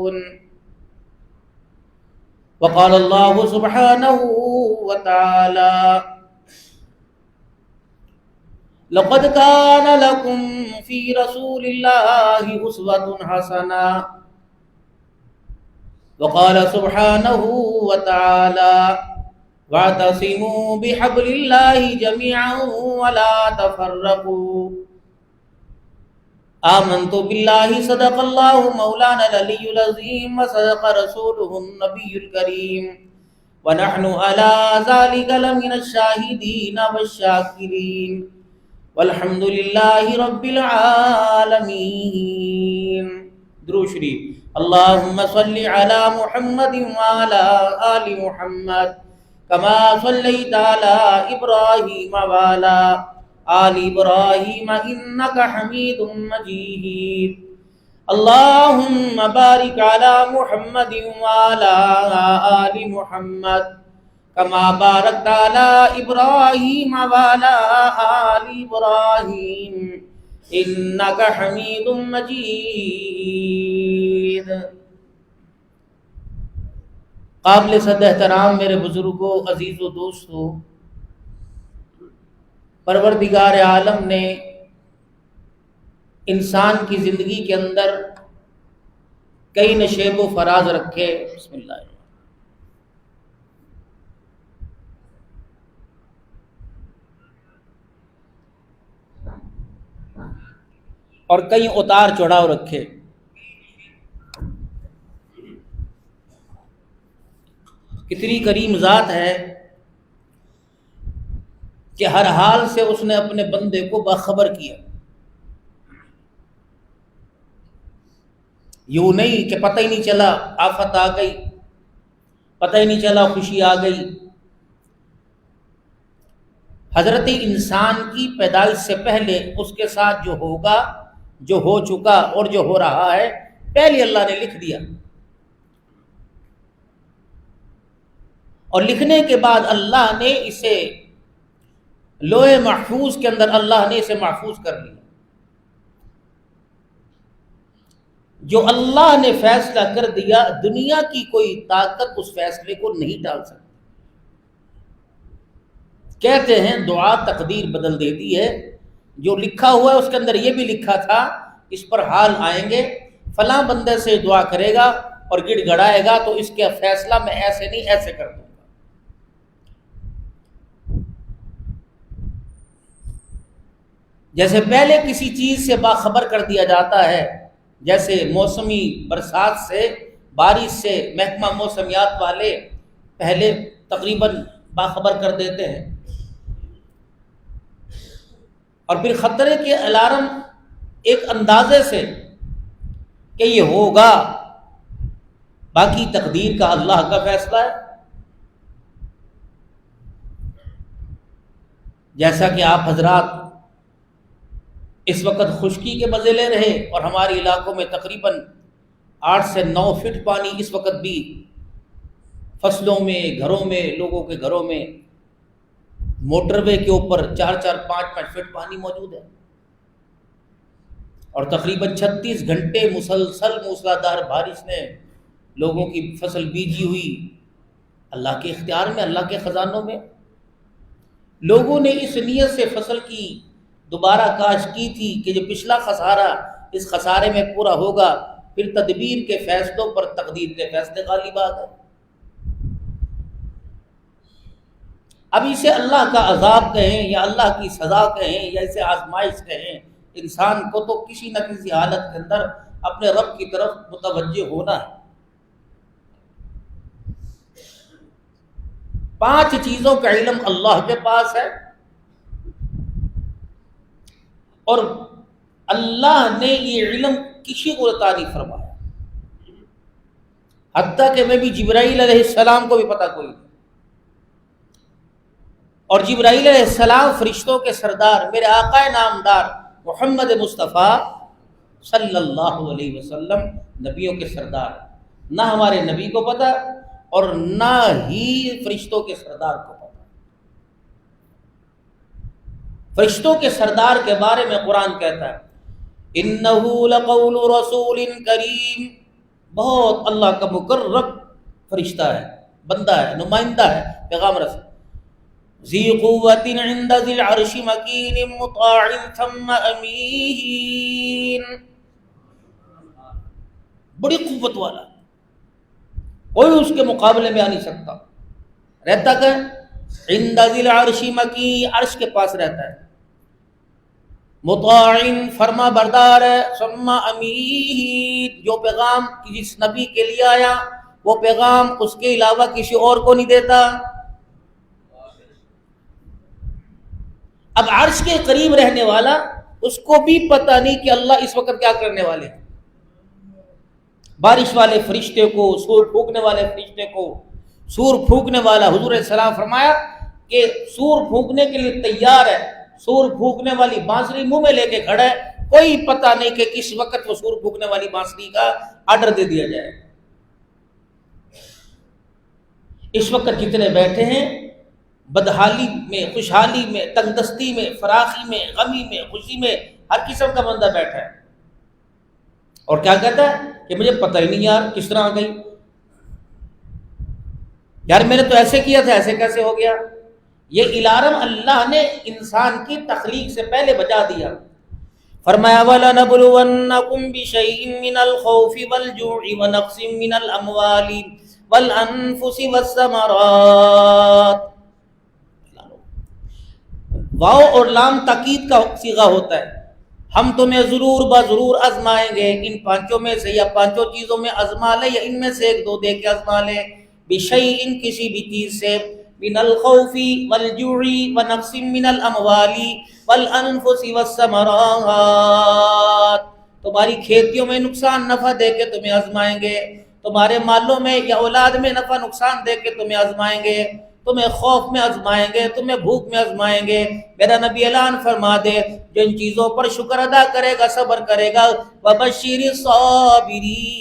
يعملون. وقال الله سبحانه وتعالى: لقد كان لكم في رسول الله أسوة حسنة. وقال سبحانه وتعالى: واعتصموا بحبل الله جميعا ولا تفرقوا. آمنت بالله صدق الله مولانا العلي العظيم وصدق رسوله النبي الكريم ونحن على ذلك لمن الشاهدين والشاكرين والحمد لله رب العالمين. درود شریف. اللهم صل على محمد وعلى آل محمد كما صليت على إبراهيم وعلى آل إبراهيم إنك حميد مجيد. اللهم بارك على محمد وعلى آل محمد كما باركت على إبراهيم وعلى آل إبراهيم إنك حميد مجيد. قابل صد احترام میرے بزرگوں، عزیز و دوستوں، پروردگار عالم نے انسان کی زندگی کے اندر کئی نشیب و فراز رکھے. بسم اللہ. اور کئی اتار چڑھاؤ رکھے. کتنی کریم ذات ہے کہ ہر حال سے اس نے اپنے بندے کو باخبر کیا. یوں نہیں کہ پتہ ہی نہیں چلا آفت آ گئی، پتہ ہی نہیں چلا خوشی آ گئی. حضرت انسان کی پیدائش سے پہلے اس کے ساتھ جو ہوگا، جو ہو چکا اور جو ہو رہا ہے، پہلے اللہ نے لکھ دیا. اور لکھنے کے بعد اللہ نے اسے لوح محفوظ کے اندر اللہ نے اسے محفوظ کر لیا. جو اللہ نے فیصلہ کر دیا، دنیا کی کوئی طاقت اس فیصلے کو نہیں ٹال سکتی. کہتے ہیں دعا تقدیر بدل دیتی ہے. جو لکھا ہوا ہے اس کے اندر یہ بھی لکھا تھا اس پر حال آئیں گے، فلاں بندے سے دعا کرے گا اور گڑ گڑائے گا تو اس کا فیصلہ میں ایسے نہیں ایسے کر دوں گا. جیسے پہلے کسی چیز سے باخبر کر دیا جاتا ہے، جیسے موسمی برسات سے، بارش سے محکمہ موسمیات والے پہلے تقریباً باخبر کر دیتے ہیں، اور پھر خطرے کے الارم ایک اندازے سے کہ یہ ہوگا، باقی تقدیر کا اللہ کا فیصلہ ہے. جیسا کہ آپ حضرات اس وقت خشکی کے مزے لے رہے اور ہمارے علاقوں میں تقریباً 8 سے 9 فٹ پانی اس وقت بھی فصلوں میں، گھروں میں، لوگوں کے گھروں میں، موٹر وے کے اوپر 4-4 5-5 فٹ پانی موجود ہے. اور تقریباً 36 گھنٹے مسلسل موسلادھار بارش نے لوگوں کی فصل بیجی ہوئی. اللہ کے اختیار میں، اللہ کے خزانوں میں. لوگوں نے اس نیت سے فصل کی دوبارہ کاشت کی تھی کہ جو پچھلا خسارہ اس خسارے میں پورا ہوگا، پھر تدبیر کے فیصلوں پر تقدیر کے فیصلے غالب آ گئے. اب اسے اللہ کا عذاب کہیں یا اللہ کی سزا کہیں یا اسے آزمائش کہیں، انسان کو تو کسی نہ کسی حالت کے اندر اپنے رب کی طرف متوجہ ہونا ہے. 5 چیزوں کا علم اللہ کے پاس ہے، اور اللہ نے یہ علم کسی کو عطا نہیں فرمایا، حتیٰ کہ میں بھی جبرائیل علیہ السلام کو بھی پتہ کوئی نہیں. اور جبرائیل علیہ السلام فرشتوں کے سردار، میرے آقا نامدار محمد مصطفیٰ صلی اللہ علیہ وسلم نبیوں کے سردار، نہ ہمارے نبی کو پتہ اور نہ ہی فرشتوں کے سردار کو پتہ. فرشتوں کے سردار کے بارے میں قرآن کہتا ہے: انہ لقول رسول کریم، بہت اللہ کا مقرب فرشتہ ہے، بندہ ہے، نمائندہ ہے، پیغام رسول. ذی قوت عند ذی العرش مکین مطاع ثم امین، بڑی قوت والا، کوئی اس کے مقابلے میں آ نہیں سکتا. رہتا کہ عند ذی العرش مکین، عرش کے پاس رہتا ہے، مطاع فرما بردار ہے، ثم امین جو پیغام جس نبی کے لیے آیا وہ پیغام اس کے علاوہ کسی اور کو نہیں دیتا. اب عرش کے قریب رہنے والا اس کو بھی پتہ نہیں کہ اللہ اس وقت کیا کرنے والے ہیں. بارش والے فرشتے کو، سور پھونکنے والے فرشتے کو، سور پھونکنے والا حضور علیہ السلام فرمایا کہ سور پھونکنے کے لیے تیار ہے، سور پھونکنے والی بانسری منہ میں لے کے کھڑا ہے، کوئی پتہ نہیں کہ کس وقت وہ سور پھونکنے والی بانسری کا آرڈر دے دیا جائے. اس وقت جتنے بیٹھے ہیں بدحالی میں، خوشحالی میں، تنگ دستی میں، فراخی میں، غمی میں، خوشی میں، ہر قسم کا بندہ بیٹھا ہے اور کیا کہتا ہے کہ مجھے پتہ ہی نہیں یار کس طرح آ گئی، یار میں نے تو ایسے کیا تھا، ایسے کیسے ہو گیا. یہ الارم اللہ نے انسان کی تخلیق سے پہلے بجا دیا. فرمایا وَلَنَبْلُوَنَّكُمْ بِشَيْءٍ مِّنَ الْخَوْفِ وَالْجُوعِ وَنَقْصٍ مِّنَ الْأَمْوَالِ وَالْأَنفُسِ وَالثَّمَرَاتِ. واو اور لام تاکید کا صیغہ ہوتا ہے. ہم تمہیں ضرور ضرور آزمائیں گے، ان پانچوں میں سے یا پانچوں چیزوں میں آزما لے یا ان میں سے ایک دو دے کے آزما لے. بشیء کسی بھی چیز سے، من الخوف والجوع ونقص من الاموال والانفس والثمرات. تمہاری کھیتیوں میں نقصان نفع دے کے تمہیں آزمائیں گے، تمہارے مالوں میں یا اولاد میں نفع نقصان دے کے تمہیں آزمائیں گے، تمہیں خوف میں آزمائیں گے، تمہیں بھوک میں آزمائیں گے. میرا نبی اعلان فرما دے جن چیزوں پر شکر ادا کرے گا، صبر کرے گا، وبشر الصابرین،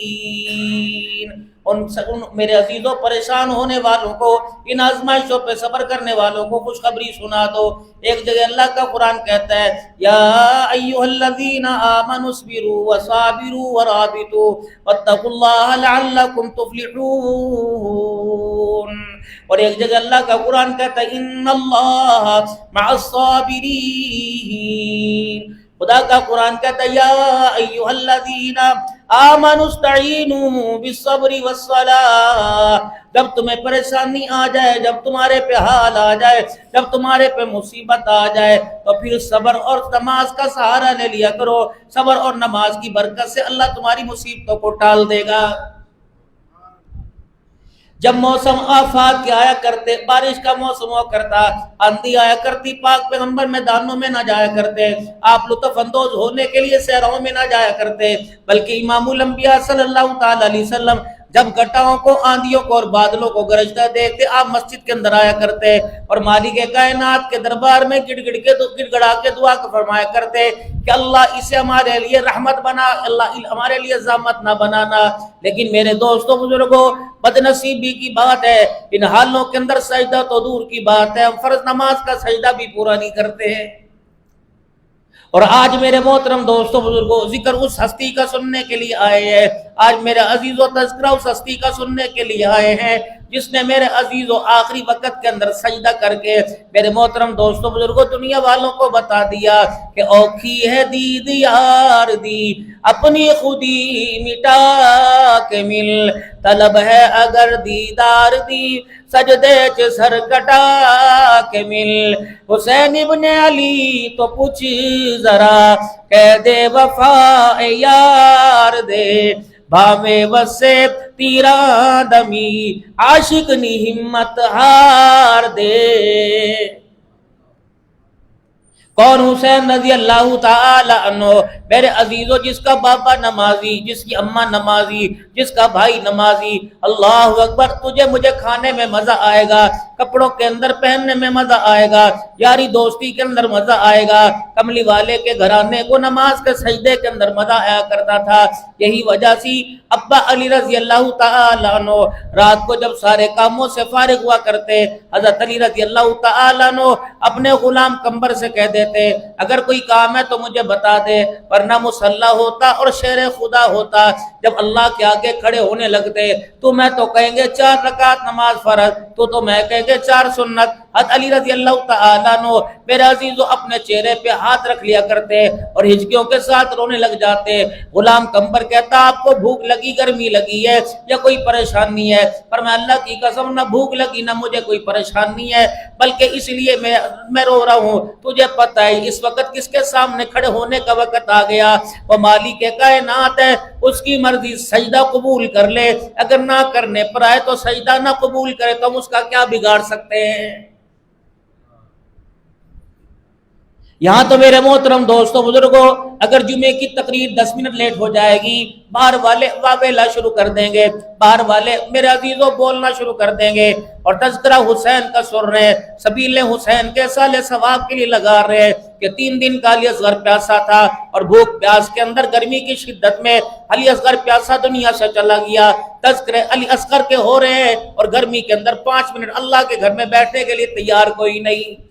ان میرے عزیزوں پریشان ہونے والوں کو، ان آزمائشوں پہ صبر کرنے والوں کو خوشخبری سنا دو. ایک جگہ اللہ کا قرآن کہتا ہے یا ایھا الذین آمنوا اصبروا وصابروا ورابطوا واتقوا اللہ لعلکم تفلحون. اور ایک جگہ اللہ کا قرآن کہتا ہے ان اللہ مع الصابرین. خدا کا قرآن کہتا ہے یا ایھا الذین آمنوا استعینوا بالصبر والصلاۃ. جب تمہیں پریشانی آ جائے، جب تمہارے پہ حال آ جائے، جب تمہارے پہ مصیبت آ جائے تو پھر صبر اور نماز کا سہارا لے لیا کرو. صبر اور نماز کی برکت سے اللہ تمہاری مصیبتوں کو ٹال دے گا. جب موسم آفات کے آیا کرتے، بارش کا موسم ہوا کرتا، آندھی آیا کرتی، پاک پیغمبر میدانوں میں نہ جایا کرتے، آپ لطف اندوز ہونے کے لیے صحراؤں میں نہ جایا کرتے، بلکہ امام الانبیاء صلی اللہ تعالی علیہ وسلم جب گٹاؤں کو، آندھیوں کو اور بادلوں کو گرجتا دیکھتے آپ مسجد کے اندر آیا کرتے اور مالک کائنات کے دربار میں گڑ گڑا کے دعا فرمایا کرتے کہ اللہ اسے ہمارے لیے رحمت بنا، اللہ ہمارے لیے زحمت نہ بنانا. لیکن میرے دوستوں بزرگوں، بد نصیبی کی بات ہے ان حالوں کے اندر سجدہ تو دور کی بات ہے، ہم فرض نماز کا سجدہ بھی پورا نہیں کرتے ہیں. اور آج میرے محترم دوستوں بزرگوں، ذکر اس ہستی کا سننے کے لیے آئے ہیں. آج میرے عزیز و تذکرہ اس ہستی کا سننے کے لیے آئے ہیں جس نے میرے عزیز و آخری وقت کے اندر سجدہ کر کے میرے محترم دوستوں بزرگوں دنیا والوں کو بتا دیا کہ اوکھی ہے دید یار دی اپنی خودی مٹا کے مل، طلب ہے اگر دیدار دی سجدے چ سر کٹا کے مل. حسین ابن علی تو پوچھ ذرا کہہ دے وفا یار دے بھاوے وسے تیرا دمی عاشق نی ہمت ہار دے. کون؟ حسین رضی اللہ تعالی عنہ. میرے عزیزوں جس کا بابا نمازی، جس کی اماں نمازی، جس کا بھائی نمازی، اللہ اکبر، تجھے مجھے کھانے میں مزہ آئے گا کپڑوں کے اندر پہننے میں مزہ آئے گا، یاری دوستی کے اندر مزہ آئے گا۔ کملی والے کے گھرانے کو نماز کے سجدے کے اندر مزہ آیا کرتا تھا۔ یہی وجہ سی ابا علی رضی اللہ تعالیٰ عنہ رات کو جب سارے کاموں سے فارغ ہوا کرتے، حضرت علی رضی اللہ تعالیٰ عنہ اپنے غلام قمبر سے کہہ دیتے اگر کوئی کام ہے تو مجھے بتا دے، ورنہ مسلح ہوتا اور شیر خدا ہوتا۔ جب اللہ کے آگے کھڑے ہونے لگتے تو میں تو کہیں گے 4 رکعت نماز فرض، تو میں کہیں گے 4 سنت۔ حضرت علی رضی اللہ تعالیٰ عنہ میرے عزیزو اپنے چہرے پہ ہاتھ رکھ لیا کرتے اور ہچکیوں کے ساتھ رونے لگ جاتے۔ غلام قمبر کہتا آپ کو بھوک لگی، گرمی لگی ہے یا کوئی پریشانی ہے؟ پر میں اللہ کی قسم نہ بھوک لگی نہ مجھے کوئی پریشانی ہے، بلکہ اس لیے میں رو رہا ہوں، تجھے پتہ ہے اس وقت کس کے سامنے کھڑے ہونے کا وقت آ گیا، وہ مالک کائنات ہے، اس کی مرضی سجدہ قبول کر لے، اگر نہ کرنے پر آئے تو سجدہ نہ قبول کرے تو ہم اس کا کیا بگاڑ سکتے ہیں؟ یہاں تو میرے محترم دوستوں بزرگوں اگر جمعے کی تقریر 10 منٹ لیٹ ہو جائے گی باہر والے واویلا شروع کر دیں گے، باہر والے میرے عزیزوں بولنا شروع کر دیں گے اور تذکرہ حسین کا سن رہے ہیں، سبیل حسین کے سال ثواب کے لیے لگا رہے ہیں کہ 3 دن کا علی اصغر پیاسا تھا اور بھوک پیاس کے اندر گرمی کی شدت میں علی اصغر پیاسا دنیا سے چلا گیا۔ تذکرے علی اصغر کے ہو رہے ہیں اور گرمی کے اندر 5 منٹ اللہ کے گھر میں بیٹھنے کے لیے تیار کوئی نہیں۔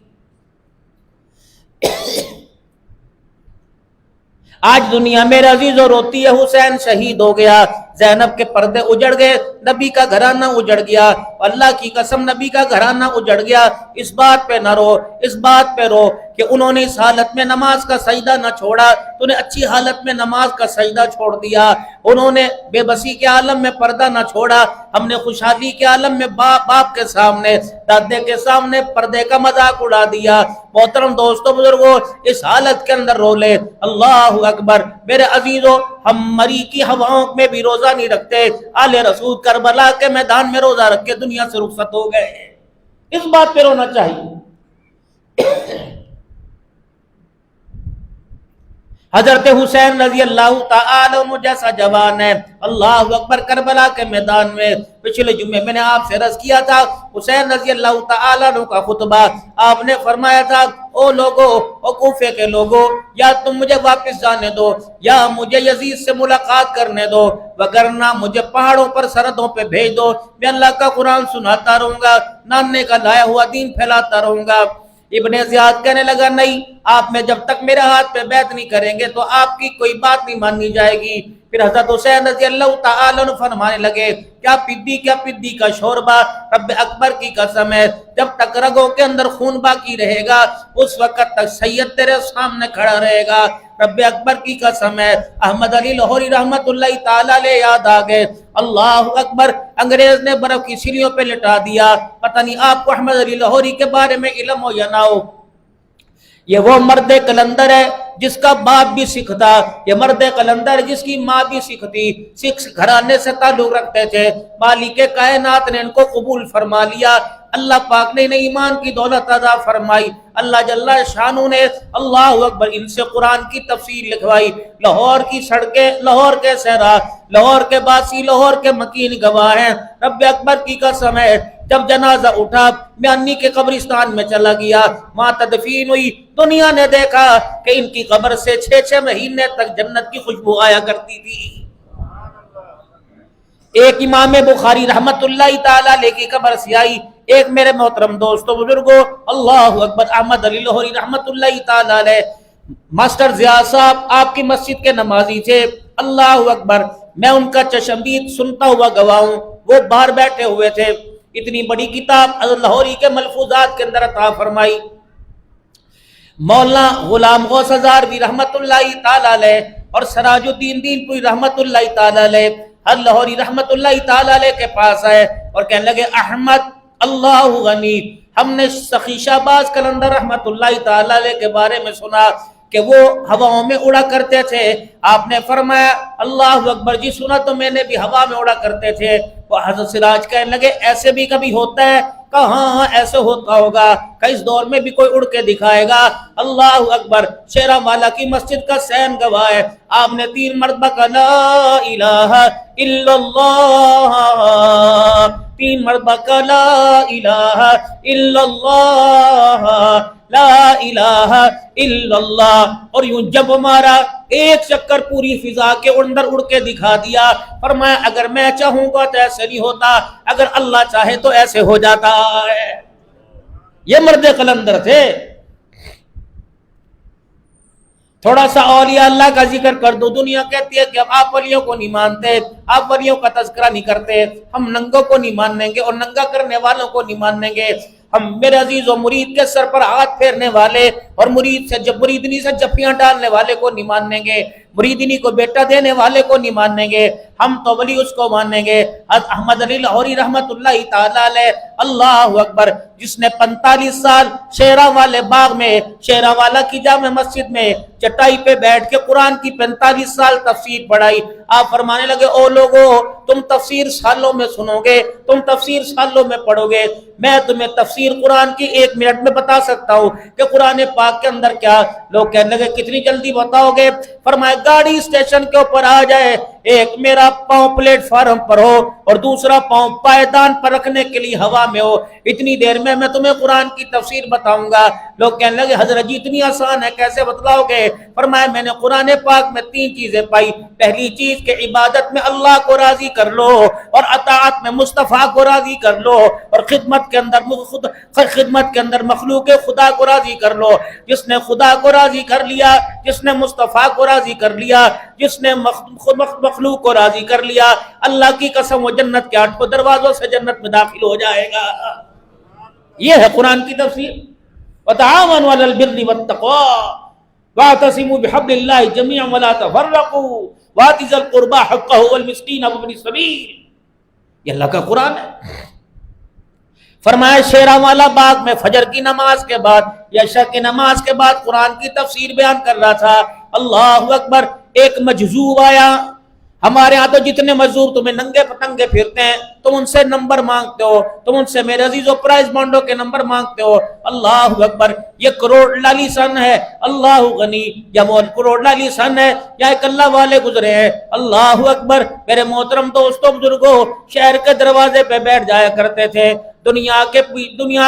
آج دنیا میرے عزیزوں روتی ہے حسین شہید ہو گیا، زینب کے پردے اجڑ گئے، نبی کا گھرانہ اجڑ گیا، اللہ کی قسم نبی کا گھرانہ اجڑ گیا۔ اس بات پہ نہ رو، اس بات پہ رو کہ انہوں نے اس حالت میں نماز کا سجدہ نہ چھوڑا، تو نے اچھی حالت میں نماز کا سجدہ چھوڑ دیا۔ انہوں نے بے بسی کے عالم میں پردہ نہ چھوڑا، ہم نے خوشحالی کے عالم میں باپ کے سامنے دادے کے سامنے پردے کا مذاق اڑا دیا۔ محترم دوستو بزرگوں اس حالت کے اندر رو لے اللہ اکبر۔ میرے عزیزوں ہم مری کی ہواؤں میں بھی روزہ نہیں رکھتے، آل رسول کربلا کے میدان میں روزہ رکھ کے دنیا سے رخصت ہو گئے، اس بات پہ رونا چاہیے۔ حضرت حسین رضی اللہ تعالی عنہ جیسا جوان ہے، اللہ اکبر، کربلا کے میدان میں پچھلے جمعے میں نے آپ سے عرض کیا تھا حسین رضی اللہ تعالی عنہ کا خطبہ، آپ نے فرمایا تھا او لوگو، او کوفے کے لوگو، یا تم مجھے واپس جانے دو یا مجھے یزید سے ملاقات کرنے دو، وگرنہ مجھے پہاڑوں پر سرحدوں پہ بھیج دو، میں اللہ کا قرآن سناتا رہوں گا، نانے کا لایا ہوا دین پھیلاتا رہوں گا۔ ابن زیاد کہنے لگا نہیں، آپ میں جب تک میرے ہاتھ پہ بیعت نہیں کریں گے تو آپ کی کوئی بات نہیں مانی جائے گی۔ پھر حضرت حسین رضی اللہ تعالی عنہ فرمانے لگے کیا پدی کا شوربہ، رب اکبر کی قسم ہے جب تک رگوں کے اندر خون باقی رہے گا اس وقت تک سید تیرے سامنے کھڑا رہے گا، رب اکبر کی قسم ہے۔ احمد علی لاہوری رحمت اللہ تعالی علیہ یاد آ گئے، اللہ اکبر، انگریز نے برف کی سیڑھیوں پہ لٹا دیا۔ پتہ نہیں آپ کو احمد علی لاہوری کے بارے میں علم ہو یا نہ ہو، یہ وہ مرد قلندر ہے جس کا باپ بھی سکھ تھا، یہ مرد قلندر جس کی ماں بھی سکھ تھی، سکھ گھرانے سے تعلق رکھتے تھے، مالک کائنات نے ان کو قبول فرما لیا، اللہ پاک نے انہیں ایمان کی دولت عطا فرمائی، اللہ جل شانہ نے اللہ اکبر ان سے قرآن کی تفسیر لکھوائی۔ لاہور کی سڑکیں، لاہور کے صحرا، لاہور کے باسی، لاہور کے مکین گواہ ہیں، رب اکبر کی قسم ہے جب جنازہ اٹھا میں انی کے قبرستان میں چلا گیا، وہاں تدفین ہوئی، دنیا نے دیکھا کہ ان کی قبر سے 6 مہینے تک جنت کی خوشبو آیا کرتی تھی۔ ایک امام بخاری رحمت اللہ تعالی علیہ کی قبر سے آئی، ایک میرے محترم دوستو بزرگوں اللہ اکبر احمد علی لاہوری رحمت اللہ تعالی علیہ، ماسٹر ضیاء صاحب آپ کی مسجد کے نمازی تھے، اللہ اکبر، میں ان کا چشمدید سنتا ہوا گواہ ہوں، وہ باہر بیٹھے ہوئے تھے، اتنی بڑی کتاب حضرت لاہوری کے ملفوظات کے اندر عطا فرمائی۔ مولانا غلام غوث ہزاروی رحمت اللہ تعالی علیہ اور سراج الدین دین پوری رحمت اللہ تعالی علیہ حضرت لاہوری رحمت اللہ تعالی علیہ کے پاس آئے اور کہنے لگے احمد اللہ غنی، ہم نے سخی شہباز قلندر رحمت اللہ تعالی علیہ کے بارے میں سنا کہ وہ ہواؤں میں اڑا کرتے تھے، آپ نے فرمایا اللہ اکبر، جی سنا تو میں نے بھی ہوا میں اڑا کرتے تھے۔ وہ حضرت سراج کہنے لگے ایسے بھی کبھی ہوتا ہے؟ کہاں ایسے ہوتا ہوگا، کہ اس دور میں بھی کوئی اڑ کے دکھائے گا؟ اللہ اکبر، شیرہ والا کی مسجد کا سین گواہ ہے، آپ نے 3 مرتبہ کہا لا الہ الا اللہ، تین مرتبہ کا لا الہ الا اللہ لا الہ الا اللہ، اور یوں جب مارا ایک چکر پوری فضا کے اندر اڑ کے دکھا دیا. فرمایا اگر میں چاہوں گا تو ایسے نہیں ہوتا، اگر اللہ چاہے تو ایسے ہو جاتا ہے. یہ مرد قلندر تھے. تھوڑا سا اولیاء اللہ کا ذکر کر دو. دنیا کہتی ہے کہ آپ ولیوں کو نہیں مانتے، آپ ولیوں کا تذکرہ نہیں کرتے، ہم ننگوں کو نہیں مانیں گے اور ننگا کرنے والوں کو نہیں مانیں گے. ہم میرے عزیز و مرید کے سر پر ہاتھ پھیرنے والے اور مریدنی سے جفیاں ڈالنے والے کو نہیں مانیں گے، مریدنی کو بیٹا دینے والے کو نہیں مانیں گے. ہم تو ولی اس کو مانیں گے. حضرت احمد علی لاہوری رحمت اللہ تعالی علیہ، اللہ اکبر، جس نے 45 سال شیراں والے باغ میں، شیراں والا کی جامع مسجد میں چٹائی پہ بیٹھ کے قرآن کی 45 سال تفسیر پڑھائی. آپ فرمانے لگے او لوگو، تم تفسیر سالوں میں سنو گے، تم تفسیر سالوں میں پڑھو گے، میں تمہیں تفسیر قرآن کی 1 منٹ میں بتا سکتا ہوں کہ قرآن پاک کے اندر کیا. لوگ کہنے لگے کتنی جلدی بتاؤ گے؟ فرمایا گاڑی اسٹیشن کے اوپر آ جائے، ایک میرا پاؤں پلیٹ فارم پر ہو اور دوسرا پاؤں پائیدان پر رکھنے کے لیے ہوا میں ہو، اتنی دیر میں تمہیں قرآن کی تفسیر بتاؤں گا. لوگ کہنے لگے حضرت جی اتنی آسان ہے، کیسے بتلاؤ گے؟ فرمایا میں نے قرآن پاک میں 3 چیزیں پائی. پہلی چیز کہ عبادت میں اللہ کو راضی کر لو اور اطاعت میں مصطفیٰ کو راضی کر لو اور خدمت کے اندر مخلوق خدا کو راضی کر لو. جس نے خدا کو راضی کر لیا، جس نے مصطفیٰ کو راضی کر لیا، جس نے مخلوق کو راضی کر لیا، اللہ کی قسم وہ جنت کے 8 دروازوں سے جنت میں داخل ہو جائے گا. یہ ہے قرآن کی تفسیر. وتعاونوا علی البر والتقوى واعتصموا بحبل اللہ جميعا ولا تفرقوا وآتوا ذی القربى حقه والمسکین وابن السبیل. یہ اللہ کا قرآن ہے. فرمایا شیراں والا باغ میں فجر کی نماز کے بعد یا عشاء کی نماز کے بعد قرآن کی تفسیر بیان کر رہا تھا. اللہ اکبر. ایک مجذوب آیا. ہمارے ہاں تو جتنے مزدور تمہیں ننگے پتنگے پھرتے ہیں، تم ان سے نمبر مانگتے ہو، تم ان سے میرے عزیزو پرائز بانڈوں کے نمبر مانگتے ہو. اللہ اکبر. یہ کروڑ لالی سن ہے، اللہ غنی، یا وہ کروڑ لالی سن ہے یا ایک اللہ والے گزرے ہیں. اللہ اکبر. میرے محترم دوستوں بزرگوں، شہر کے دروازے پہ بیٹھ جایا کرتے تھے دنیا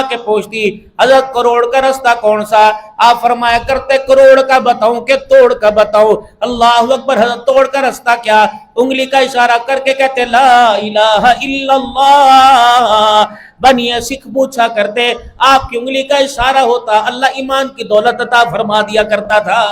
کے پوچھتی حضرت کروڑ کا رستہ کون سا؟ آپ فرمایا کرتے کروڑ کا بتاؤں کہ توڑ کا بتاؤں؟ اللہ اکبر. حضرت توڑ کا رستہ کیا؟ انگلی کا اشارہ کر کے کہتے لا الہ الا اللہ. بنی سکھ پوچھا کرتے، آپ کی انگلی کا اشارہ ہوتا اللہ ایمان کی دولت عطا فرما دیا کرتا تھا.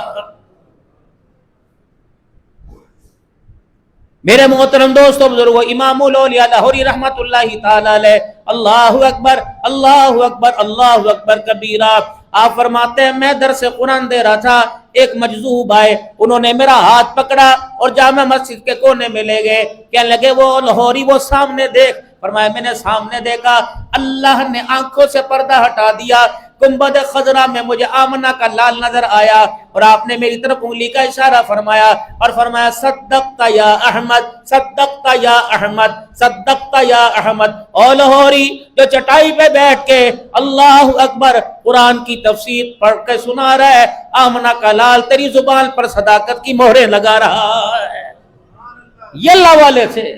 میرے محترم دوستوں بزرگوں، امام الاولیاء لاہوری رحمت اللہ تعالی علیہ، اللہ اکبر اللہ اکبر اللہ اکبر کبیرہ. آپ فرماتے ہیں میں درس قرآن دے رہا تھا، ایک مجذوب آئے، انہوں نے میرا ہاتھ پکڑا اور جامع مسجد کے کونے میں لے گئے. کہنے لگے وہ لاہوری وہ سامنے دیکھ. فرمایا میں نے سامنے دیکھا، اللہ نے آنکھوں سے پردہ ہٹا دیا. گنبد خضرا میں مجھے آمنہ کا لال نظر آیا اور آپ نے میری طرف انگلی کا اشارہ فرمایا اور فرمایا صدقت یا احمد، صدقت یا احمد، صدقت یا احمد. او لاہوری جو چٹائی پہ بیٹھ کے اللہ اکبر قرآن کی تفسیر پڑھ کے سنا رہا ہے، آمنہ کا لال تیری زبان پر صداقت کی مہریں لگا رہا ہے. یہ اللہ والے تھے.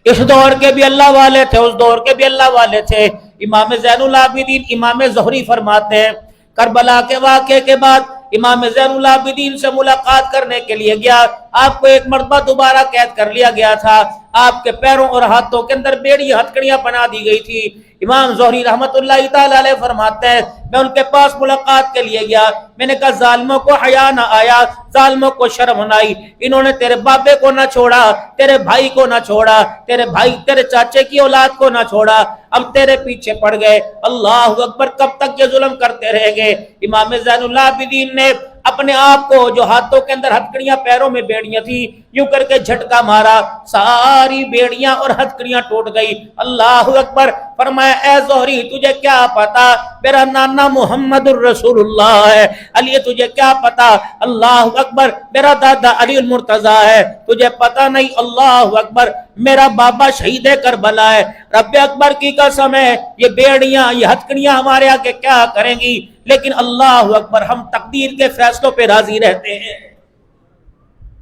اس دور کے بھی اللہ والے تھے، اس دور کے بھی اللہ والے تھے. امام زین العابدین امام زہری فرماتے ہیں کربلا کے واقعے کے بعد امام زین العابدین سے ملاقات کرنے کے لیے گیا. آپ کو ایک مرتبہ دوبارہ قید کر لیا گیا تھا. آپ کے پیروں اور ہاتھوں کے اندر بیڑی ہتکڑیاں بنا دی گئی تھی. امام زہری رحمت اللہ تعالی علیہ فرماتے ہیں میں ان کے پاس ملاقات کے لیے گیا. میں نے کہا ظالموں کو حیا نہ آیا، ظالموں کو شرم نہ آئی. انہوں نے تیرے بابے کو نہ چھوڑا، تیرے بھائی کو نہ چھوڑا، تیرے چاچے کی اولاد کو نہ چھوڑا، اب تیرے پیچھے پڑ گئے. اللہ اکبر. کب تک یہ ظلم کرتے رہیں گے؟ امام زین العابدین نے اپنے آپ کو جو ہاتھوں کے اندر ہتکڑیاں پیروں میں بیڑیاں تھی یوں کر کے جھٹکا مارا، ساری بیڑیاں اور ہتکڑیاں ٹوٹ گئی. اللہ اکبر. فرمایا اے زہری تجھے کیا پتا میرا نانا محمد الرسول اللہ ہے؟ علی تجھے کیا پتا اللہ اکبر میرا دادا علی المرتضی ہے؟ تجھے پتا نہیں اللہ اکبر میرا بابا شہید کربلا ہے. رب اکبر کی قسم ہے یہ بیڑیاں یہ ہتکڑیاں ہمارے آگے کیا کریں گی، لیکن اللہ اکبر ہم تقدیر کے فیصلوں پہ راضی رہتے ہیں.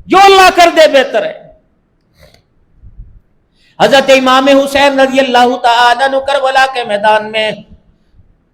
جو اللہ کر دے بہتر ہے. حضرت امام حسین رضی اللہ تعالیٰ عنہ کربلا کے میدان میں،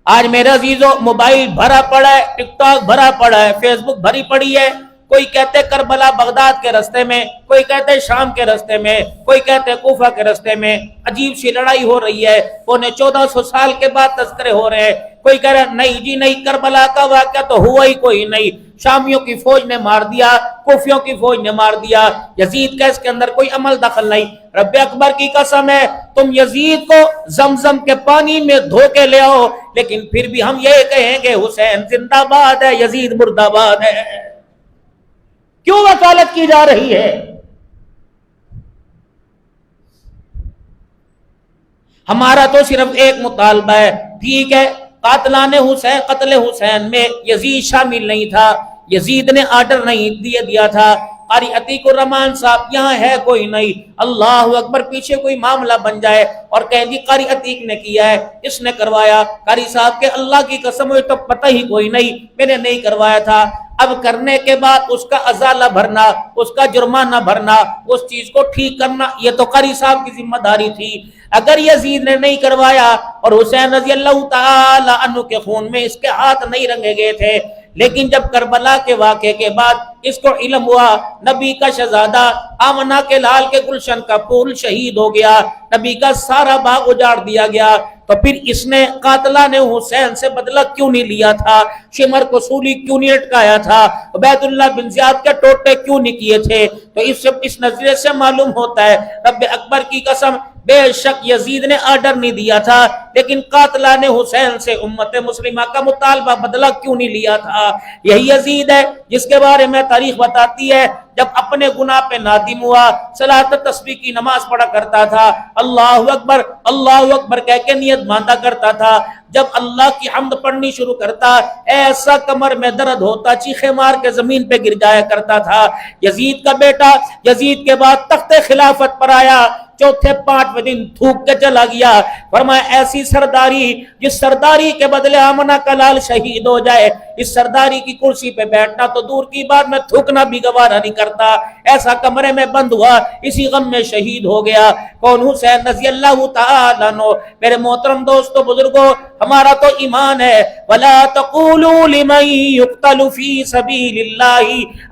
آج میرے عزیزو موبائل بھرا پڑا ہے، ٹک ٹاک بھرا پڑا ہے، فیس بک بھری پڑی ہے، کوئی کہتے کربلا بغداد کے رستے میں، کوئی کہتے شام کے رستے میں، کوئی کہتے کوفہ کے رستے میں عجیب سی لڑائی ہو رہی ہے، 1400 سال کے بعد تذکرے ہو رہے ہیں، کوئی کہہ رہا نہیں جی نہیں، کربلا کا واقعہ تو ہوا ہی کوئی نہیں، شامیوں کی فوج نے مار دیا، کوفیوں کی فوج نے مار دیا، یزید کا اس کے اندر کوئی عمل دخل نہیں۔ رب اکبر کی قسم ہے، تم یزید کو زمزم کے پانی میں دھو کے لے آؤ، لیکن پھر بھی ہم یہ کہیں گے حسین زندہ باد ہے، یزید مردہ باد ہے۔ کیوں وکالت کی جا رہی ہے؟ ہمارا تو صرف ایک مطالبہ ہے، ٹھیک ہے قاتلان حسین، قتل حسین میں یزید شامل نہیں تھا، یزید نے آرڈر نہیں دیا تھا، قاری عتیق الرحمان صاحب یہاں ہے کوئی نہیں، اللہ اکبر پیچھے کوئی معاملہ بن جائے اور کہیں جی قاری عتیق نے کیا ہے، اس نے کروایا، قاری صاحب کے اللہ کی قسم ہوئی تو پتہ ہی کوئی نہیں، میں نے نہیں کروایا تھا۔ اب کرنے کے بعد اس کا ازالہ بھرنا، اس کا جرمانہ بھرنا، اس چیز کو ٹھیک کرنا، یہ تو قاری صاحب کی ذمہ داری تھی۔ اگر یزید نے نہیں کروایا اور حسین رضی اللہ تعالی عنہ کے خون میں اس کے ہاتھ نہیں رنگے گئے تھے، لیکن جب کربلا کے واقعے کے بعد اس کو علم ہوا نبی کا شہزادہ آمنہ کے لال کے گلشن کا پھول شہید ہو گیا، نبی کا سارا باغ اجاڑ دیا گیا، تو پھر اس نے قاتلہ نے حسین سے بدلہ کیوں نہیں لیا تھا؟ شمر کو سولی کیوں نہیں لٹکایا تھا؟ عبید اللہ بن زیاد کے ٹوٹے کیوں نہیں کیے تھے؟ تو اس نظریے سے معلوم ہوتا ہے رب اکبر کی قسم بے شک یزید نے آرڈر نہیں دیا تھا، لیکن قاتلہ نے حسین سے امت مسلمہ کا مطالبہ بدلہ کیوں نہیں لیا تھا؟ یہی یزید ہے جس کے بارے میں تاریخ بتاتی ہے جب اپنے گناہ پہ نادم ہوا صلاۃ تسبیح کی نماز پڑھا کرتا تھا، اللہ اکبر کہہ کے نیت باندھا کرتا تھا، جب اللہ کی حمد پڑھنی شروع کرتا ایسا کمر میں درد ہوتا چیخے مار کے زمین پہ گر جایا کرتا تھا۔ یزید کا بیٹا یزید کے بعد تخت خلافت پر آیا، چوتھے 5ویں دن تھوک کے چلا گیا، فرمایا ایسی سرداری جس سرداری کے بدلے آمنہ کا لال شہید ہو جائے، اس سرداری کی کرسی پہ بیٹھنا تو دور کی بات میں تھوکنا بھی گوارا نہیں کرتا، ایسا کمرے میں بند ہوا، اسی غم میں شہید ہو گیا۔ کون؟ حسین رضی اللہ تعالیٰ عنہ۔ میرے محترم دوستو بزرگوں، ہمارا تو ایمان ہے وَلَا تَقُولُوا لِمَن يُقْتَلُ فِي سَبِيلِ اللَّهِ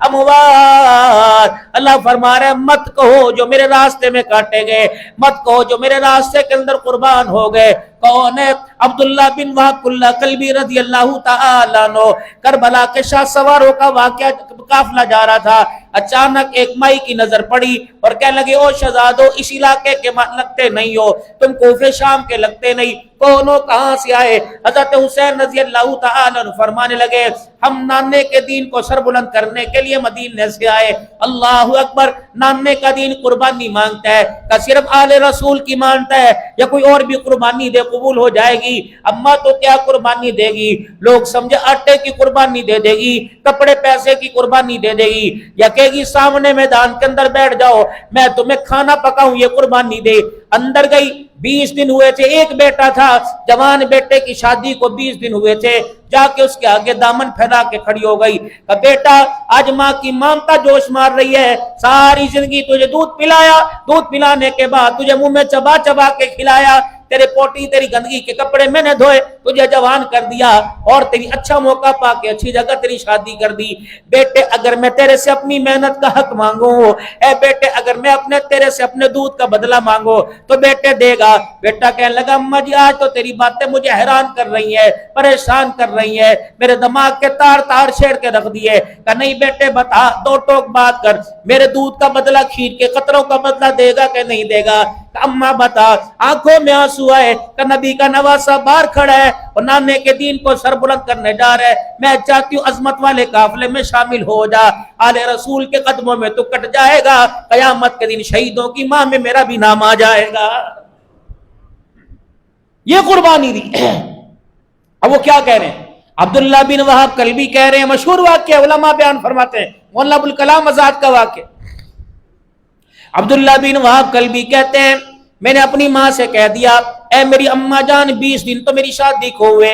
أَمْوَاتٌ، اللہ فرما رہے ہیں مت کہو جو میرے راستے میں کاٹے گئے، مت کہو جو میرے راستے کے اندر قربان ہو گئے۔ کون ہے؟ عبداللہ بن وہب اللہ کلبی رضی اللہ تعالیٰ عنہ۔ کربلا کے شاہ سواروں کا واقعہ قافلہ جا رہا تھا، اچانک ایک مائی کی نظر پڑی اور کہنے لگے او شہزادو اس علاقے کے لگتے نہیں ہو، تم کوفے شام کے لگتے نہیں، کونوں کہاں سے آئے؟ حضرت حسین رضی اللہ تعالیٰ عنہ فرمانے لگے ہم نانے کے دین کو سر بلند کرنے کے لیے مدینے سے آئے۔ اللہ اکبر، نانے کا دین قربانی مانگتا ہے، کہ صرف آل رسول کی مانتا ہے یا کوئی اور بھی قربانی دے قبول ہو جائے گی؟ اماں تو کیا قربانی دے گی؟ لوگ سمجھے آٹے کی قربانی دے دے گی، کپڑے پیسے کی قربانی دے دے گی، یا کہے گی سامنے میدان کے اندر بیٹھ جاؤ میں تمہیں کھانا پکاؤں یہ قربانی دے۔ اندر گئی، 20 دن ہوئے تھے، ایک بیٹا تھا، جوان بیٹے کی شادی کو 20 دن ہوئے تھے، جا کے اس کے آگے دامن پھیلا کے کھڑی ہو گئی کہ بیٹا آج ماں کی مامتا جوش مار رہی ہے، ساری زندگی تجھے دودھ پلایا، دودھ پلانے کے بعد تجھے منہ میں چبا چبا کے کھلایا، تیرے پوٹی تیری گندگی کے کپڑے میں نے دھوئے، تجھے جوان کر دیا اور تیری اچھا موقع پا کے اچھی جگہ تیری شادی کر دی۔ بیٹے اگر میں تیرے سے اپنی محنت کا حق مانگوں، اے بیٹے اگر میں تیرے سے اپنے دودھ کا بدلہ مانگوں تو بیٹے دے گا؟ بیٹا کہنے لگا اماں جی آج تو تیری باتیں مجھے حیران کر رہی ہیں، پریشان کر رہی ہیں، میرے دماغ کے تار چھیڑ کے رکھ دیے۔ کہ نہیں بیٹے بتا، دو ٹوک بات کر، میرے دودھ کا بدلہ کھیر کے قطروں کا بدلہ دے گا کہ نہیں دے گا؟ اماں بتا۔ آنکھوں میں آنسو آئے کہ نبی کا نواسا باہر کھڑا ہے اور نانے کے دین کو سر بلند کرنے جا رہا ہے، میں چاہتی ہوں عظمت والے قافلے میں شامل ہو جا، آل رسول کے قدموں میں تو کٹ جائے گا، قیامت کے دن شہیدوں کی ماں میں میرا بھی نام آ جائے گا۔ یہ قربانی دی۔ اب وہ کیا کہہ رہے ہیں؟ عبداللہ بن وہب کلبی کہہ رہے ہیں، مشہور واقعہ علماء بیان فرماتے ہیں، مولانا ابوالکلام آزاد کا واقعہ۔ عبداللہ بن وہب کلبی کہتے ہیں میں نے اپنی ماں سے کہہ دیا اے میری اماں جان 20 دن تو میری شادی کو ہوئے،